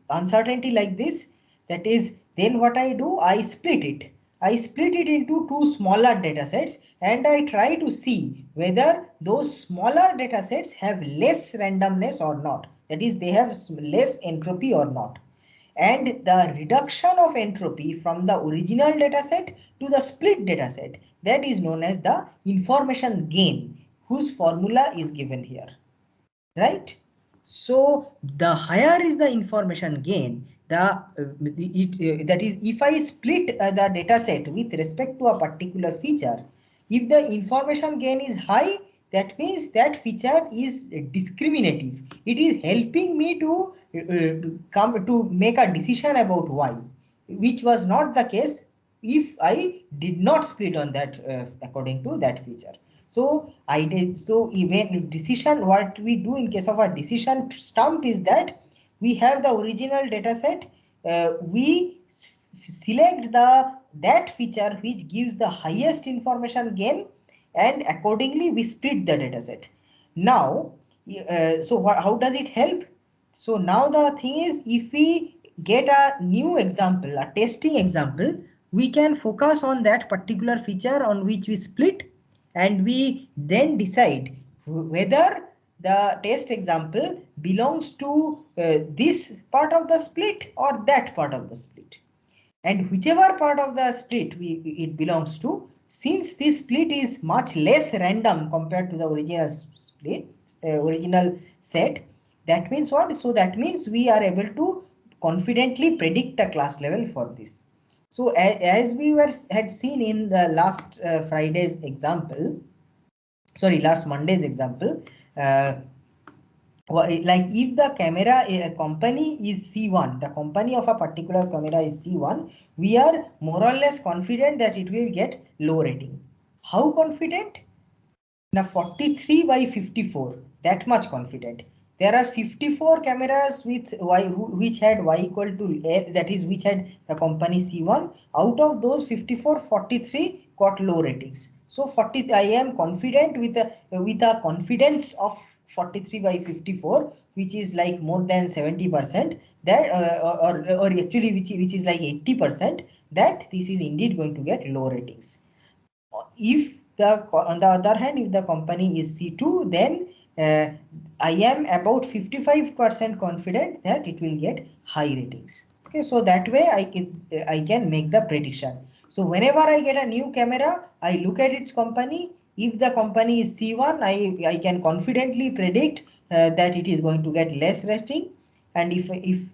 uncertainty like this. That is, then what I do, I split it. I split it into two smaller data sets, and I try to see whether those smaller data sets have less randomness or not. That is, they have less entropy or not. And the reduction of entropy from the original dataset to the split dataset, that is known as the information gain, whose formula is given here, right? So the higher is the information gain, that is, if I split the dataset with respect to a particular feature, if the information gain is high, that means that feature is discriminative. It is helping me to come to make a decision about y, which was not the case if I did not split on that according to that feature. So I did, so even decision, what we do in case of a decision stump is that we have the original data set, we select that feature which gives the highest information gain, and accordingly we split the data set. Now, so how does it help? So now the thing is, if we get a new example, a testing example, we can focus on that particular feature on which we split, and we then decide whether the test example belongs to this part of the split or that part of the split. And whichever part of the split it belongs to, since this split is much less random compared to the original split, original set, that means what? So that means we are able to confidently predict a class level for this. So as we had seen in the last Friday's example, sorry, last Monday's example, like if the camera company is C1, the company of a particular camera is C1, we are more or less confident that it will get low rating. How confident? Now 43 by 54, that much confident. There are 54 cameras with y which had y equal to L, that is, which had the company C1. Out of those 54, 43 got low ratings. So 40, I am confident with a confidence of 43 by 54, which is like more than 70%, that or actually which is like 80%, that this is indeed going to get low ratings. If on the other hand, if the company is C2, then I am about 55% confident that it will get high ratings. Okay, so that way I can make the prediction. So whenever I get a new camera, I look at its company. If the company is C1, I can confidently predict that it is going to get less rating. And if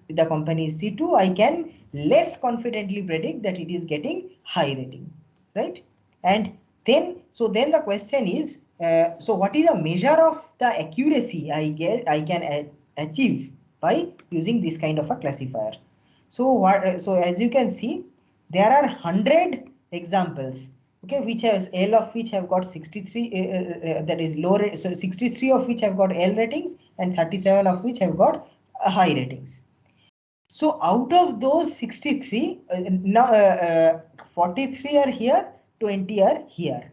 the company is C2, I can less confidently predict that it is getting high rating, right? And then, so then the question is, so what is a measure of the accuracy I can achieve by using this kind of a classifier? So so as you can see, there are 100 examples, okay, which has L of which have got 63, that is low, so 63 of which have got L ratings and 37 of which have got high ratings. So out of those 63, now 43 are here, 20 are here.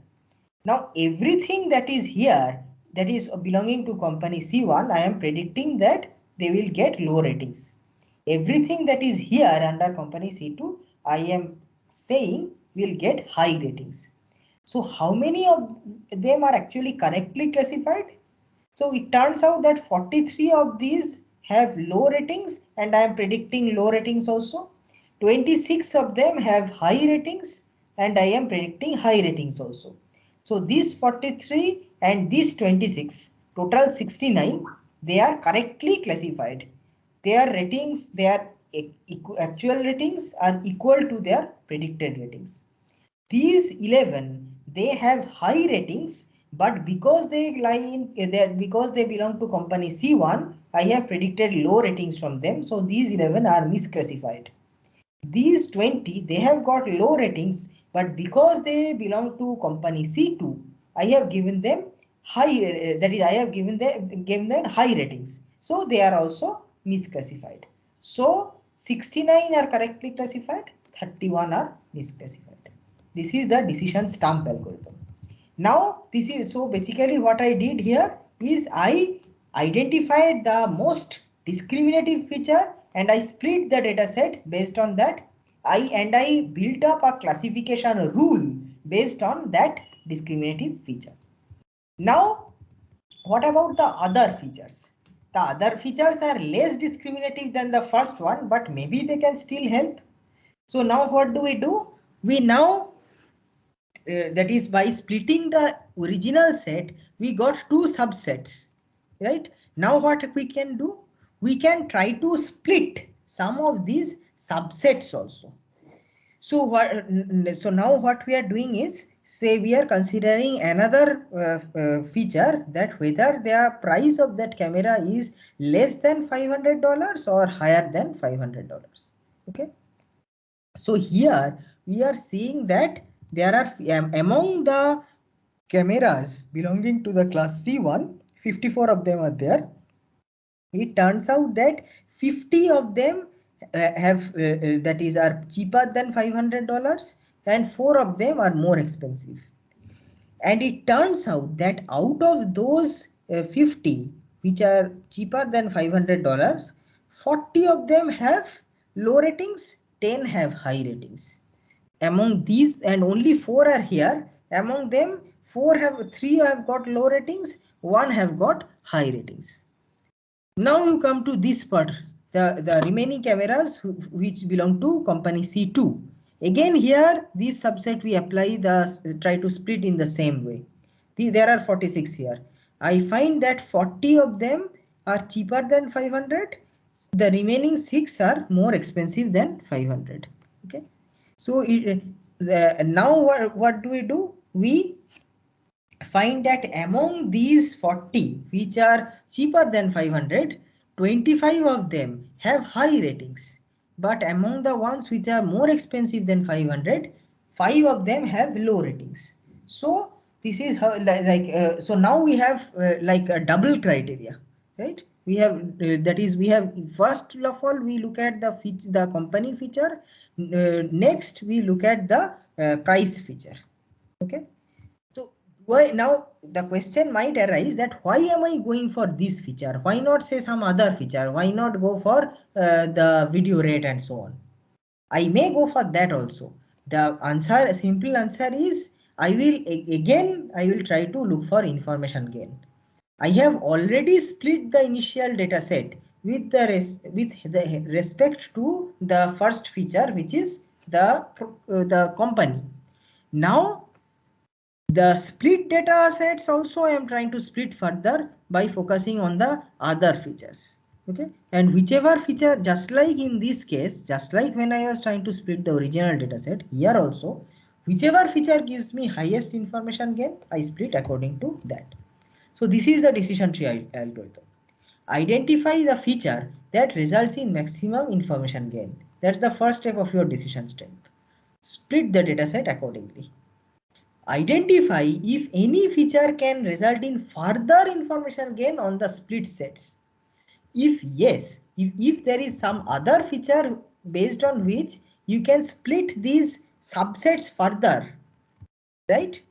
Now everything that is here, that is belonging to company C1, I am predicting that they will get low ratings. Everything that is here under company C2, I am saying will get high ratings. So how many of them are actually correctly classified? So it turns out that 43 of these have low ratings, and I am predicting low ratings also. 26 of them have high ratings, and I am predicting high ratings also. So these 43 and these 26, total 69, they are correctly classified. Their ratings, their actual ratings are equal to their predicted ratings. These 11, they have high ratings, but because they lie in because they belong to company C1, I have predicted low ratings from them. So these 11 are misclassified. These 20, they have got low ratings, but because they belong to company C2, I have given them high, that is, I have given them high ratings. So they are also misclassified. So 69 are correctly classified, 31 are misclassified. This is the decision stump algorithm. Now this is, so basically what I did here is I identified the most discriminative feature and I split the data set based on that. I built up a classification rule based on that discriminative feature. Now what about the other features? The other features are less discriminative than the first one, but maybe they can still help. So now what do? We now that is, by splitting the original set, we got two subsets, right? Now what we can do? We can try to split some of these subsets also. So now what we are doing is, say we are considering another feature, that whether the price of that camera is less than $500 or higher than $500. Okay. So here we are seeing that there are among the cameras belonging to the class C1, 54 of them are there. It turns out that 50 of them that is are cheaper than $500 and 4 of them are more expensive. And it turns out that out of those 50 which are cheaper than $500, 40 of them have low ratings, 10 have high ratings. Among these, and only 4 are here, among them 3 have got low ratings, 1 have got high ratings. Now you come to this part, the remaining cameras which belong to company C2. Again here, this subset we apply try to split in the same way. There are 46 here. I find that 40 of them are cheaper than 500. The remaining 6 are more expensive than 500. Okay. So now what do? We find that among these 40 which are cheaper than 500, 25 of them have high ratings, but among the ones which are more expensive than 500, 5 of them have low ratings. So this is how, so now we have like a double criteria, right? We have that is, we have, first of all we look at the company feature, next we look at the price feature. Okay. So why now the question might arise that why am I going for this feature? Why not say some other feature? Why not go for the video rate and so on? I may go for that also. The answer, simple answer is, I will try to look for information gain. I have already split the initial data set with the respect to the first feature, which is the company. Now the split data sets also I am trying to split further by focusing on the other features. Okay, and whichever feature, just like in this case, just like when I was trying to split the original data set, here also whichever feature gives me highest information gain, I split according to that. So this is the decision tree algorithm. Identify the feature that results in maximum information gain. That's the first step of your decision step. Split the data set accordingly. Identify if any feature can result in further information gain on the split sets. If yes, if there is some other feature based on which you can split these subsets further, right?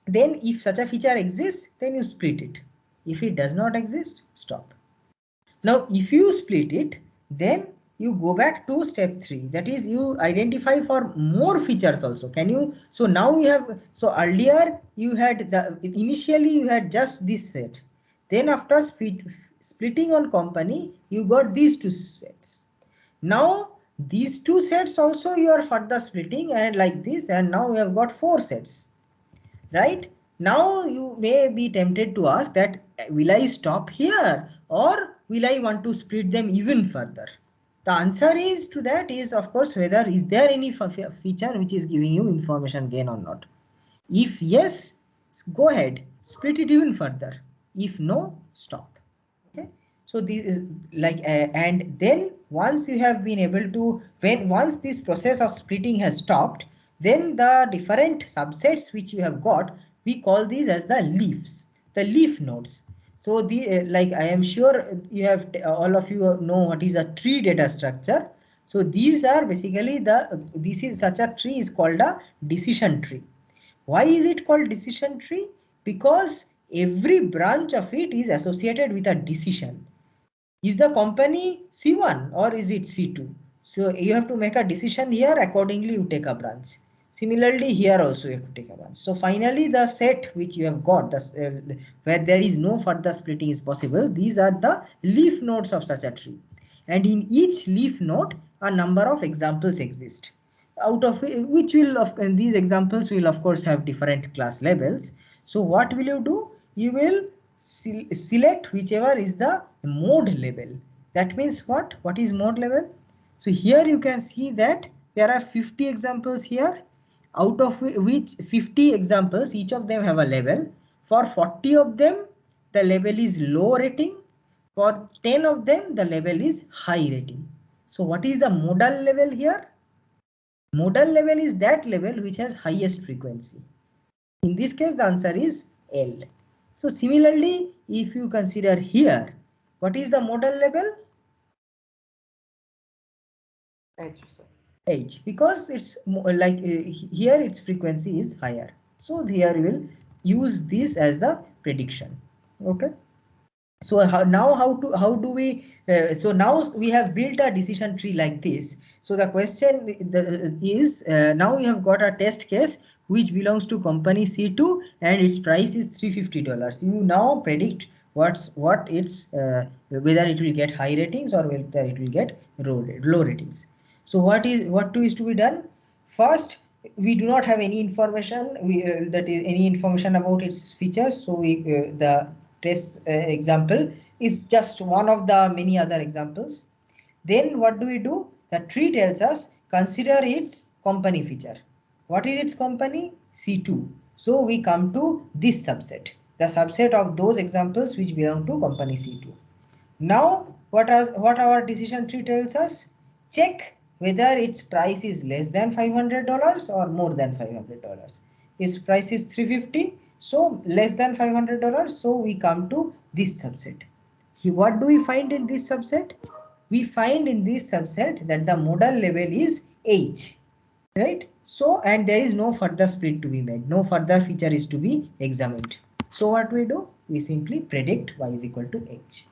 Then if such a feature exists, then you split it. If it does not exist, stop. Now, if you split it, then you go back to step 3. That is, you identify for more features also. Can you? So now we have, so earlier you had initially you had just this set. Then after splitting on company, you got these 2 sets. Now these 2 sets also you are further splitting and like this, and now we have got 4 sets, right? Now you may be tempted to ask that, will I stop here or will I want to split them even further? The answer is to that is, of course, whether is there any feature which is giving you information gain or not. If yes, go ahead, split it even further. If no, stop. Okay. So this is like, and then once you have been able to, once this process of splitting has stopped, then the different subsets which you have got, we call these as the leaves, the leaf nodes. So the like, I am sure you have all of you know what is a tree data structure. So these are basically this is such a tree is called a decision tree. Why is it called decision tree? Because every branch of it is associated with a decision. Is the company C1 or is it C2? So you have to make a decision here, accordingly you take a branch. Similarly here also you have to take a branch. So finally the set which you have got, where there is no further splitting is possible, these are the leaf nodes of such a tree. And in each leaf node a number of examples exist, out of which will, and these examples will of course have different class levels. So what will you do? You will select whichever is the mode level. That means what? What is mode level? So here you can see that there are 50 examples here, out of which 50 examples, each of them have a level. For 40 of them, the level is low rating. For 10 of them, the level is high rating. So what is the modal level here? Modal level is that level which has highest frequency. In this case, the answer is L. So similarly, if you consider here, what is the modal level? H. H, because it's like here its frequency is higher. So here we will use this as the prediction. Okay. So how do we, so now we have built a decision tree like this. So the question is, now we have got a test case which belongs to company C2 and its price is $350. You now predict what it's whether it will get high ratings or whether it will get low ratings. So what is to be done? First, we do not have any information that is any information about its features. So the test example is just one of the many other examples. Then what do we do? The tree tells us consider its company feature. What is its company? C2. So we come to this subset, the subset of those examples which belong to company C2. Now what our decision tree tells us? Check whether its price is less than $500 or more than $500. Its price is $350, so less than $500. So we come to this subset. What do we find in this subset? We find in this subset that the modal level is H, right? So, and there is no further split to be made, no further feature is to be examined. So what we do? We simply predict y is equal to H.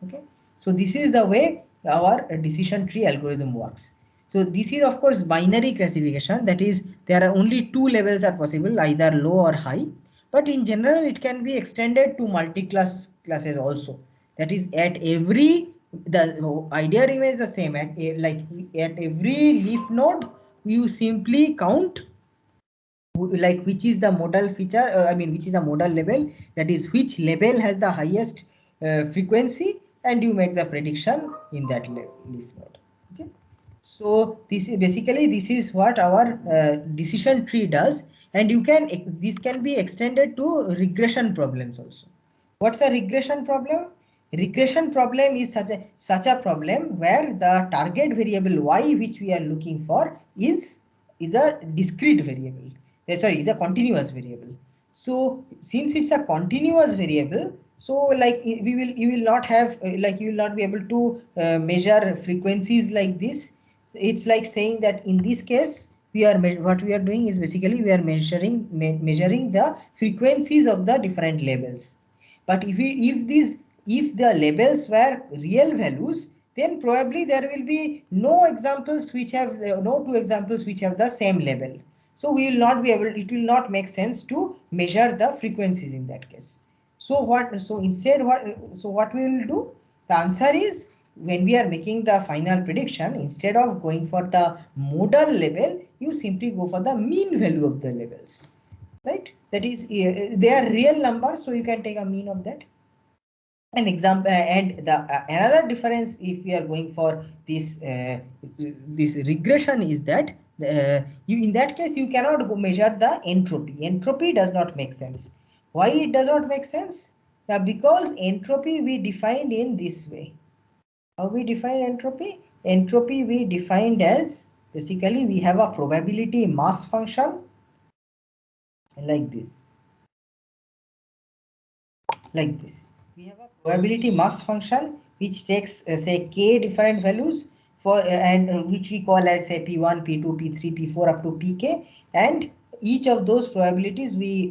Okay, so this is the way our decision tree algorithm works. So this is of course binary classification, that is there are only 2 levels are possible, either low or high, but in general it can be extended to multi-class classes also. That is, at every, the idea remains the same, at every leaf node you simply count like which is the modal feature, which is the modal level, that is which level has the highest frequency, and you make the prediction in that leaf node. Okay, so this is what our decision tree does, and this can be extended to regression problems also. What's a regression problem? Regression problem is such a problem where the target variable y which we are looking for is a discrete variable. Sorry, is a continuous variable. So since it's a continuous variable, so like you will not have you will not be able to measure frequencies like this. It's like saying that in this case what we are doing is basically we are measuring the frequencies of the different labels. But if the labels were real values, then probably there will be no examples which have no two examples which have the same level. So we will not be able, it will not make sense to measure the frequencies in that case. So instead what we will do? The answer is, when we are making the final prediction, instead of going for the modal level, you simply go for the mean value of the levels, right? That is, they are real numbers, so you can take a mean of that. An example, and the another difference if we are going for this this regression is that you, in that case, you cannot go measure the entropy. Entropy does not make sense. Why it does not make sense? Because entropy we defined in this way. How we define entropy? Entropy we defined as, basically we have a probability mass function like this. Like this. We have a probability mass function which takes say k different values for and which we call as say p1, p2, p3, p4 up to pk, and each of those probabilities we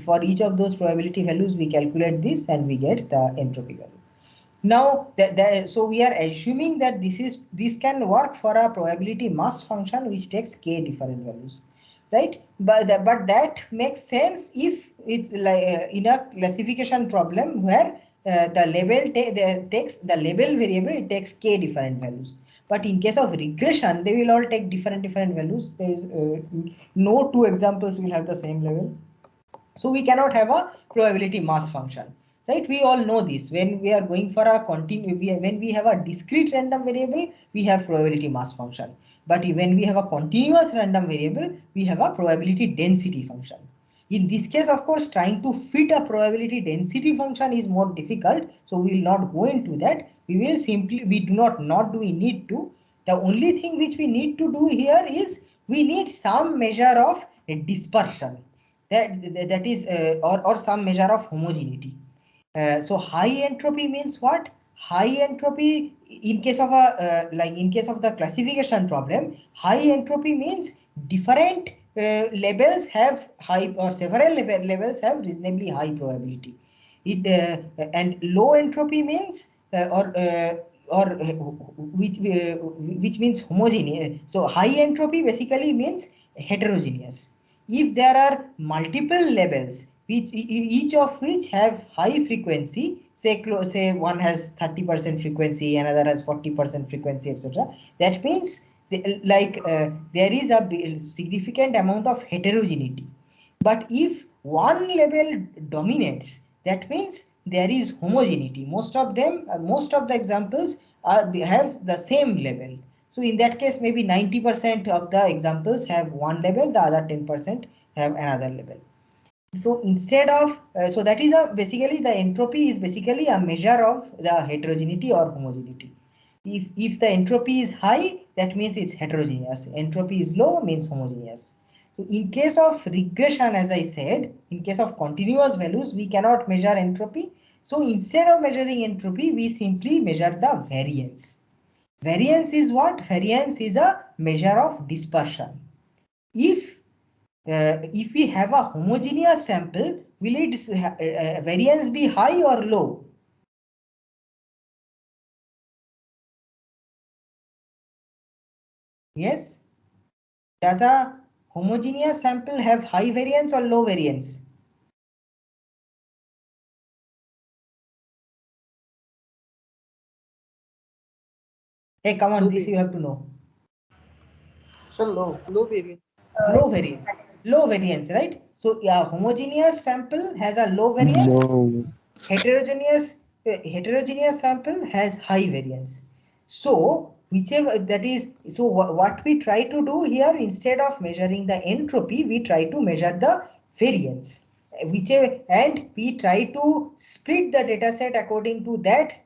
for each of those probability values we calculate this and we get the entropy value. Now so we are assuming that this can work for a probability mass function which takes k different values, right? But that makes sense if it's like in a classification problem where the label takes the label variable, it takes k different values. But in case of regression, they will all take different values. There is no two examples will have the same level. So we cannot have a probability mass function, right? We all know this. When we are going for a when we have a discrete random variable, we have probability mass function. But when we have a continuous random variable, we have a probability density function. In this case, of course, trying to fit a probability density function is more difficult. So we will not go into that. We will simply, we do not do we need to. The only thing which we need to do here is we need some measure of dispersion. That is or some measure of homogeneity. So high entropy means what? High entropy in case of a like in case of the classification problem, high entropy means different labels have high, or several levels have reasonably high probability. It and low entropy means which means homogeneous. So high entropy basically means heterogeneous. If there are multiple levels which each of which have high frequency, say one has 30% frequency, another has 40% frequency, etc., that means there is a significant amount of heterogeneity. But if one level dominates, that means there is homogeneity. Most of the examples have the same level. So in that case, maybe 90% of the examples have one level, the other 10% have another level. So instead of, so that is basically the entropy is basically a measure of the heterogeneity or homogeneity. If the entropy is high, that means it's heterogeneous. Entropy is low means homogeneous. So in case of regression, as I said, in case of continuous values, we cannot measure entropy. So instead of measuring entropy, we simply measure the variance. Variance is what? Variance is a measure of dispersion. If we have a homogeneous sample, will its variance be high or low? Yes. Does a homogeneous sample have high variance or low variance? Hey, come on, this you have to know. So low variance. Low variance. Low variance, right? So a homogeneous sample has a low variance. No. Heterogeneous sample has high variance. So whichever that is, so what we try to do here, instead of measuring the entropy, we try to measure the variance. Whichever, and we try to split the data set according to that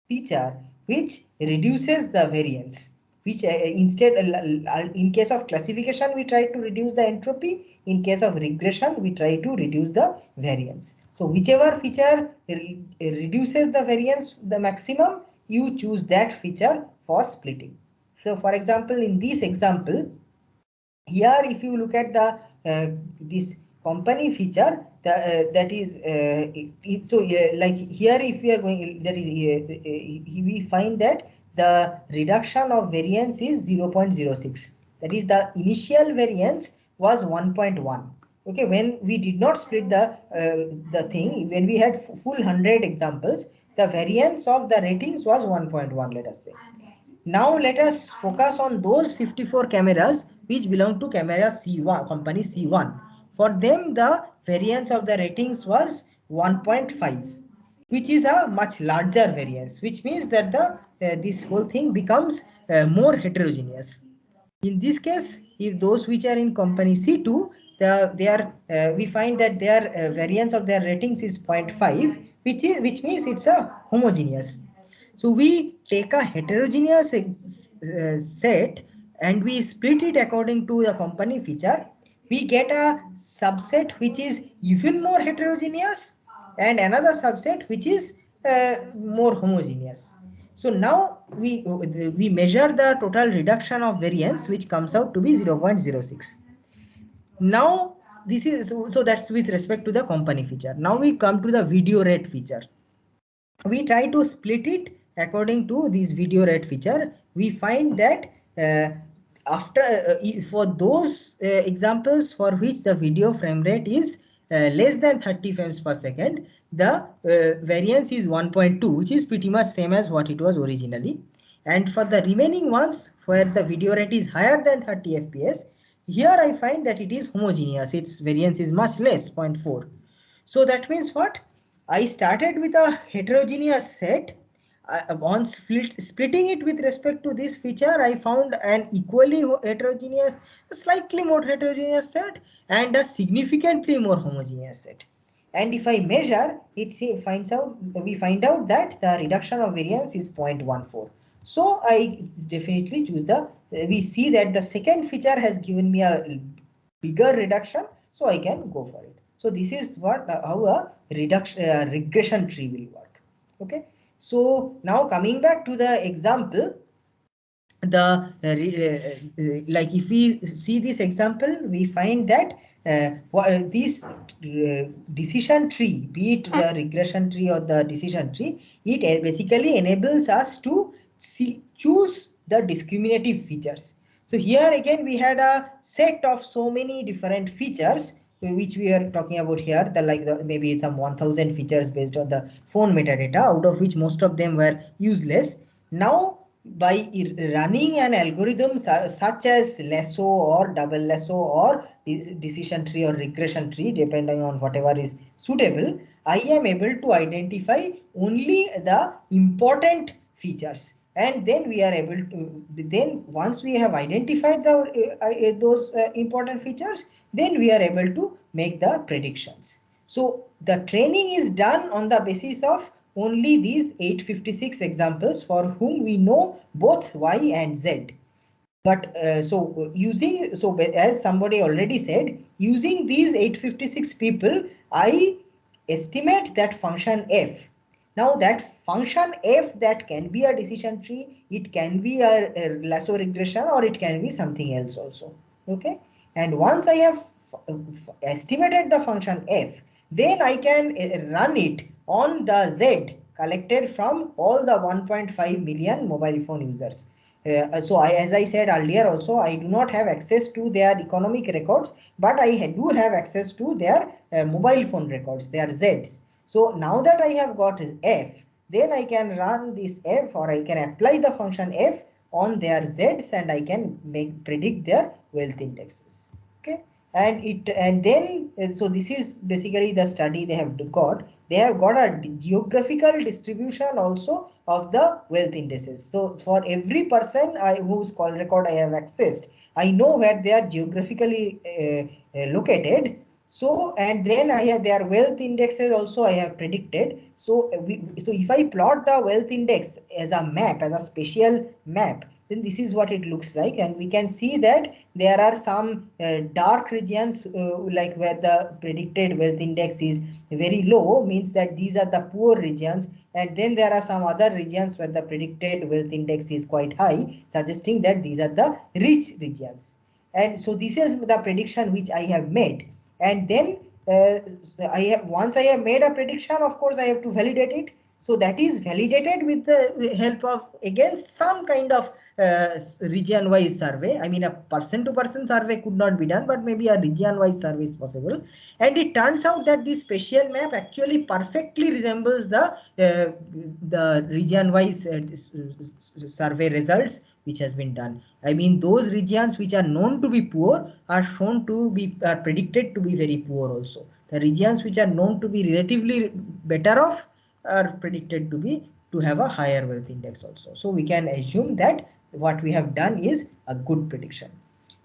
feature which reduces the variance, which instead in case of classification we try to reduce the entropy, in case of regression we try to reduce the variance. So whichever feature reduces the variance the maximum, you choose that feature for splitting. So for example, in this example here, if you look at the this company feature, that is so like here, if we are going, that is we find that the reduction of variance is 0.06. That is, the initial variance was 1.1. Okay, when we did not split the thing, when we had full 100 examples, the variance of the ratings was 1.1, let us say. Now let us focus on those 54 cameras which belong to camera C1, company C1. For them, the variance of the ratings was 1.5, which is a much larger variance, which means that this whole thing becomes more heterogeneous. In this case, if those which are in company C2, we find that their variance of their ratings is 0.5, which means it's a homogeneous. So we take a heterogeneous set and we split it according to the company feature. We get a subset which is even more heterogeneous and another subset which is more homogeneous. So now we measure the total reduction of variance, which comes out to be 0.06. Now this is so that's with respect to the company feature. Now we come to the video rate feature. We try to split it according to this video rate feature. We find that for those examples for which the video frame rate is less than 30 frames per second, the variance is 1.2, which is pretty much same as what it was originally. And for the remaining ones where the video rate is higher than 30 fps, here I find that it is homogeneous. Its variance is much less, 0.4. So that means what? I started with a heterogeneous set. On splitting it with respect to this feature, I found an equally heterogeneous, a slightly more heterogeneous set and a significantly more homogeneous set. And if I measure, we find out that the reduction of variance is 0.14. So I definitely choose we see that the second feature has given me a bigger reduction, so I can go for it. So this is how a regression tree will work. Okay. So now coming back to the example, like if we see this example, we find that this decision tree, be it the regression tree or the decision tree, it basically enables us to choose the discriminative features. So here again we had a set of so many different features which we are talking about here, maybe some 1000 features based on the phone metadata, out of which most of them were useless. Now by running an algorithm such as lasso or double lasso or decision tree or regression tree, depending on whatever is suitable, I am able to identify only the important features. And then we are able to, once we have identified those important features, then we are able to make the predictions. So the training is done on the basis of only these 856 examples for whom we know both Y and Z. But as somebody already said, using these 856 people, I estimate that function f. Now that function f, that can be a decision tree, it can be a lasso regression, or it can be something else also. Okay. And once I have estimated the function f, then I can run it on the Z collected from all the 1.5 million mobile phone users. As I said earlier also, I do not have access to their economic records, but I do have access to their mobile phone records, their Zs. So now that I have got f, then I can run this f, or I can apply the function f on their Zs, and I can predict their wealth indexes. Okay. So this is basically the study they have got. They have got a geographical distribution also of the wealth indices. So for every person whose call record I have accessed, I know where they are geographically located. So, and then I have their wealth indexes also I have predicted. So if I plot the wealth index as a map, as a spatial map, then this is what it looks like. And we can see that there are some dark regions like where the predicted wealth index is very low, means that these are the poor regions. And then there are some other regions where the predicted wealth index is quite high, suggesting that these are the rich regions. And so this is the prediction which I have made. And then once I have made a prediction, of course I have to validate it. So that is validated with the help of against some kind of region-wise survey. I mean, a person-to-person survey could not be done, but maybe a region-wise survey is possible. And it turns out that this spatial map actually perfectly resembles the region-wise survey results which has been done. I mean, those regions which are known to be poor are shown to be predicted to be very poor also. The regions which are known to be relatively better off are predicted to have a higher wealth index also. So we can assume that what we have done is a good prediction.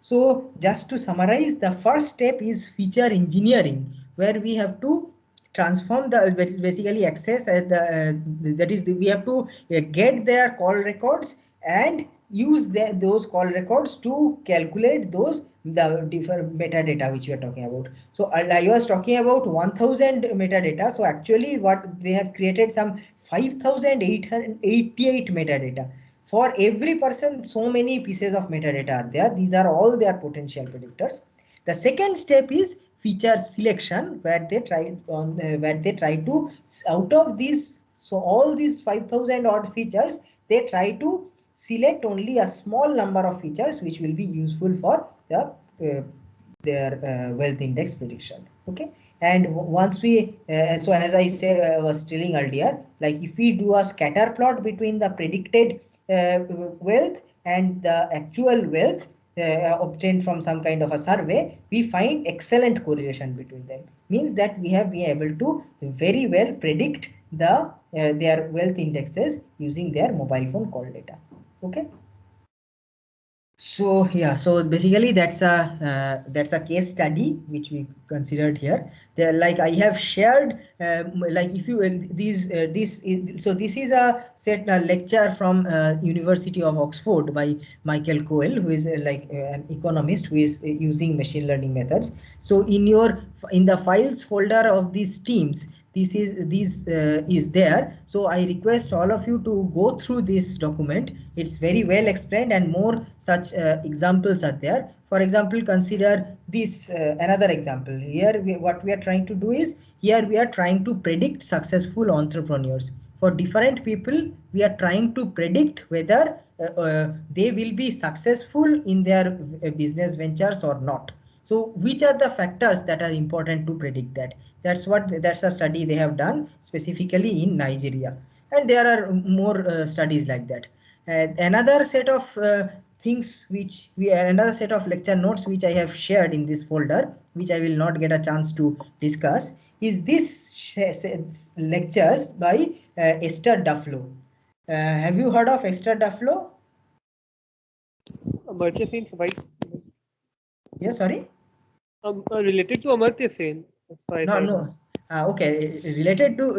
So just to summarize, the first step is feature engineering, where we have to transform the basically access we have to get their call records and use those call records to calculate the different metadata which we are talking about. So I was talking about 1000 metadata. So actually what they have created some 5888 metadata. For every person, so many pieces of metadata are there. These are all their potential predictors. The second step is feature selection, where they try to, out of these, so all these 5000 odd features, they try to select only a small number of features which will be useful for their wealth index prediction. Okay. And once we, so as I said, I was telling earlier, like if we do a scatter plot between the predicted wealth and the actual wealth obtained from some kind of a survey, we find excellent correlation between them. Means that we have been able to very well predict their wealth indexes using their mobile phone call data. Okay. So yeah, so basically that's a case study which we considered here. There, like I have shared, like if you this is a lecture from University of Oxford by Michael Coel, who is an economist who is using machine learning methods. So in the files folder of these teams, this is there. So I request all of you to go through this document. It's very well explained, and more such examples are there. For example, consider this another example. Here what we are trying to do is, here we are trying to predict successful entrepreneurs. For different people, we are trying to predict whether they will be successful in their business ventures or not. So which are the factors that are important to predict that? That's a study they have done specifically in Nigeria, and there are more studies like that. Another set of things another set of lecture notes which I have shared in this folder, which I will not get a chance to discuss, is this lectures by Esther Duflo. Have you heard of Esther Duflo? Amartya Sen, right? Yeah, sorry. Related to Amartya Sen. No. Okay, related to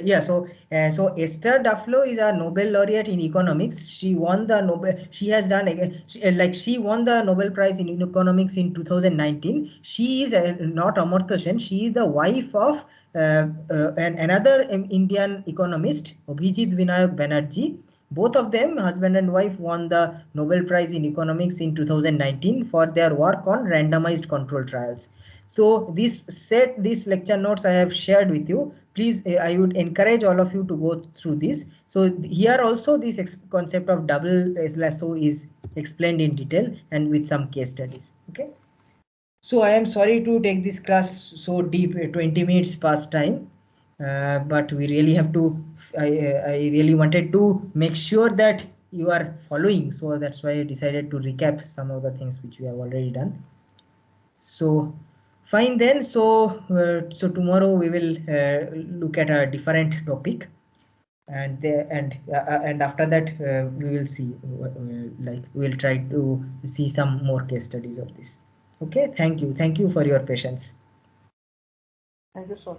yeah. So Esther Duflo is a Nobel laureate in economics. She won the Nobel. She has done she won the Nobel Prize in economics in 2019. She is not Amartya Sen. She is the wife of another Indian economist, Abhijit Vinayak Banerjee. Both of them, husband and wife, won the Nobel Prize in economics in 2019 for their work on randomized control trials. So these lecture notes I have shared with you. Please, I would encourage all of you to go through this. So here also this concept of double lasso is explained in detail and with some case studies. Okay. So I am sorry to take this class so deep, 20 minutes past time, but we really have to. I really wanted to make sure that you are following. So that's why I decided to recap some of the things which we have already done. So fine then. So tomorrow we will look at a different topic, and after that we will see we will try to see some more case studies of this. Okay, thank you for your patience. Thank you, sir.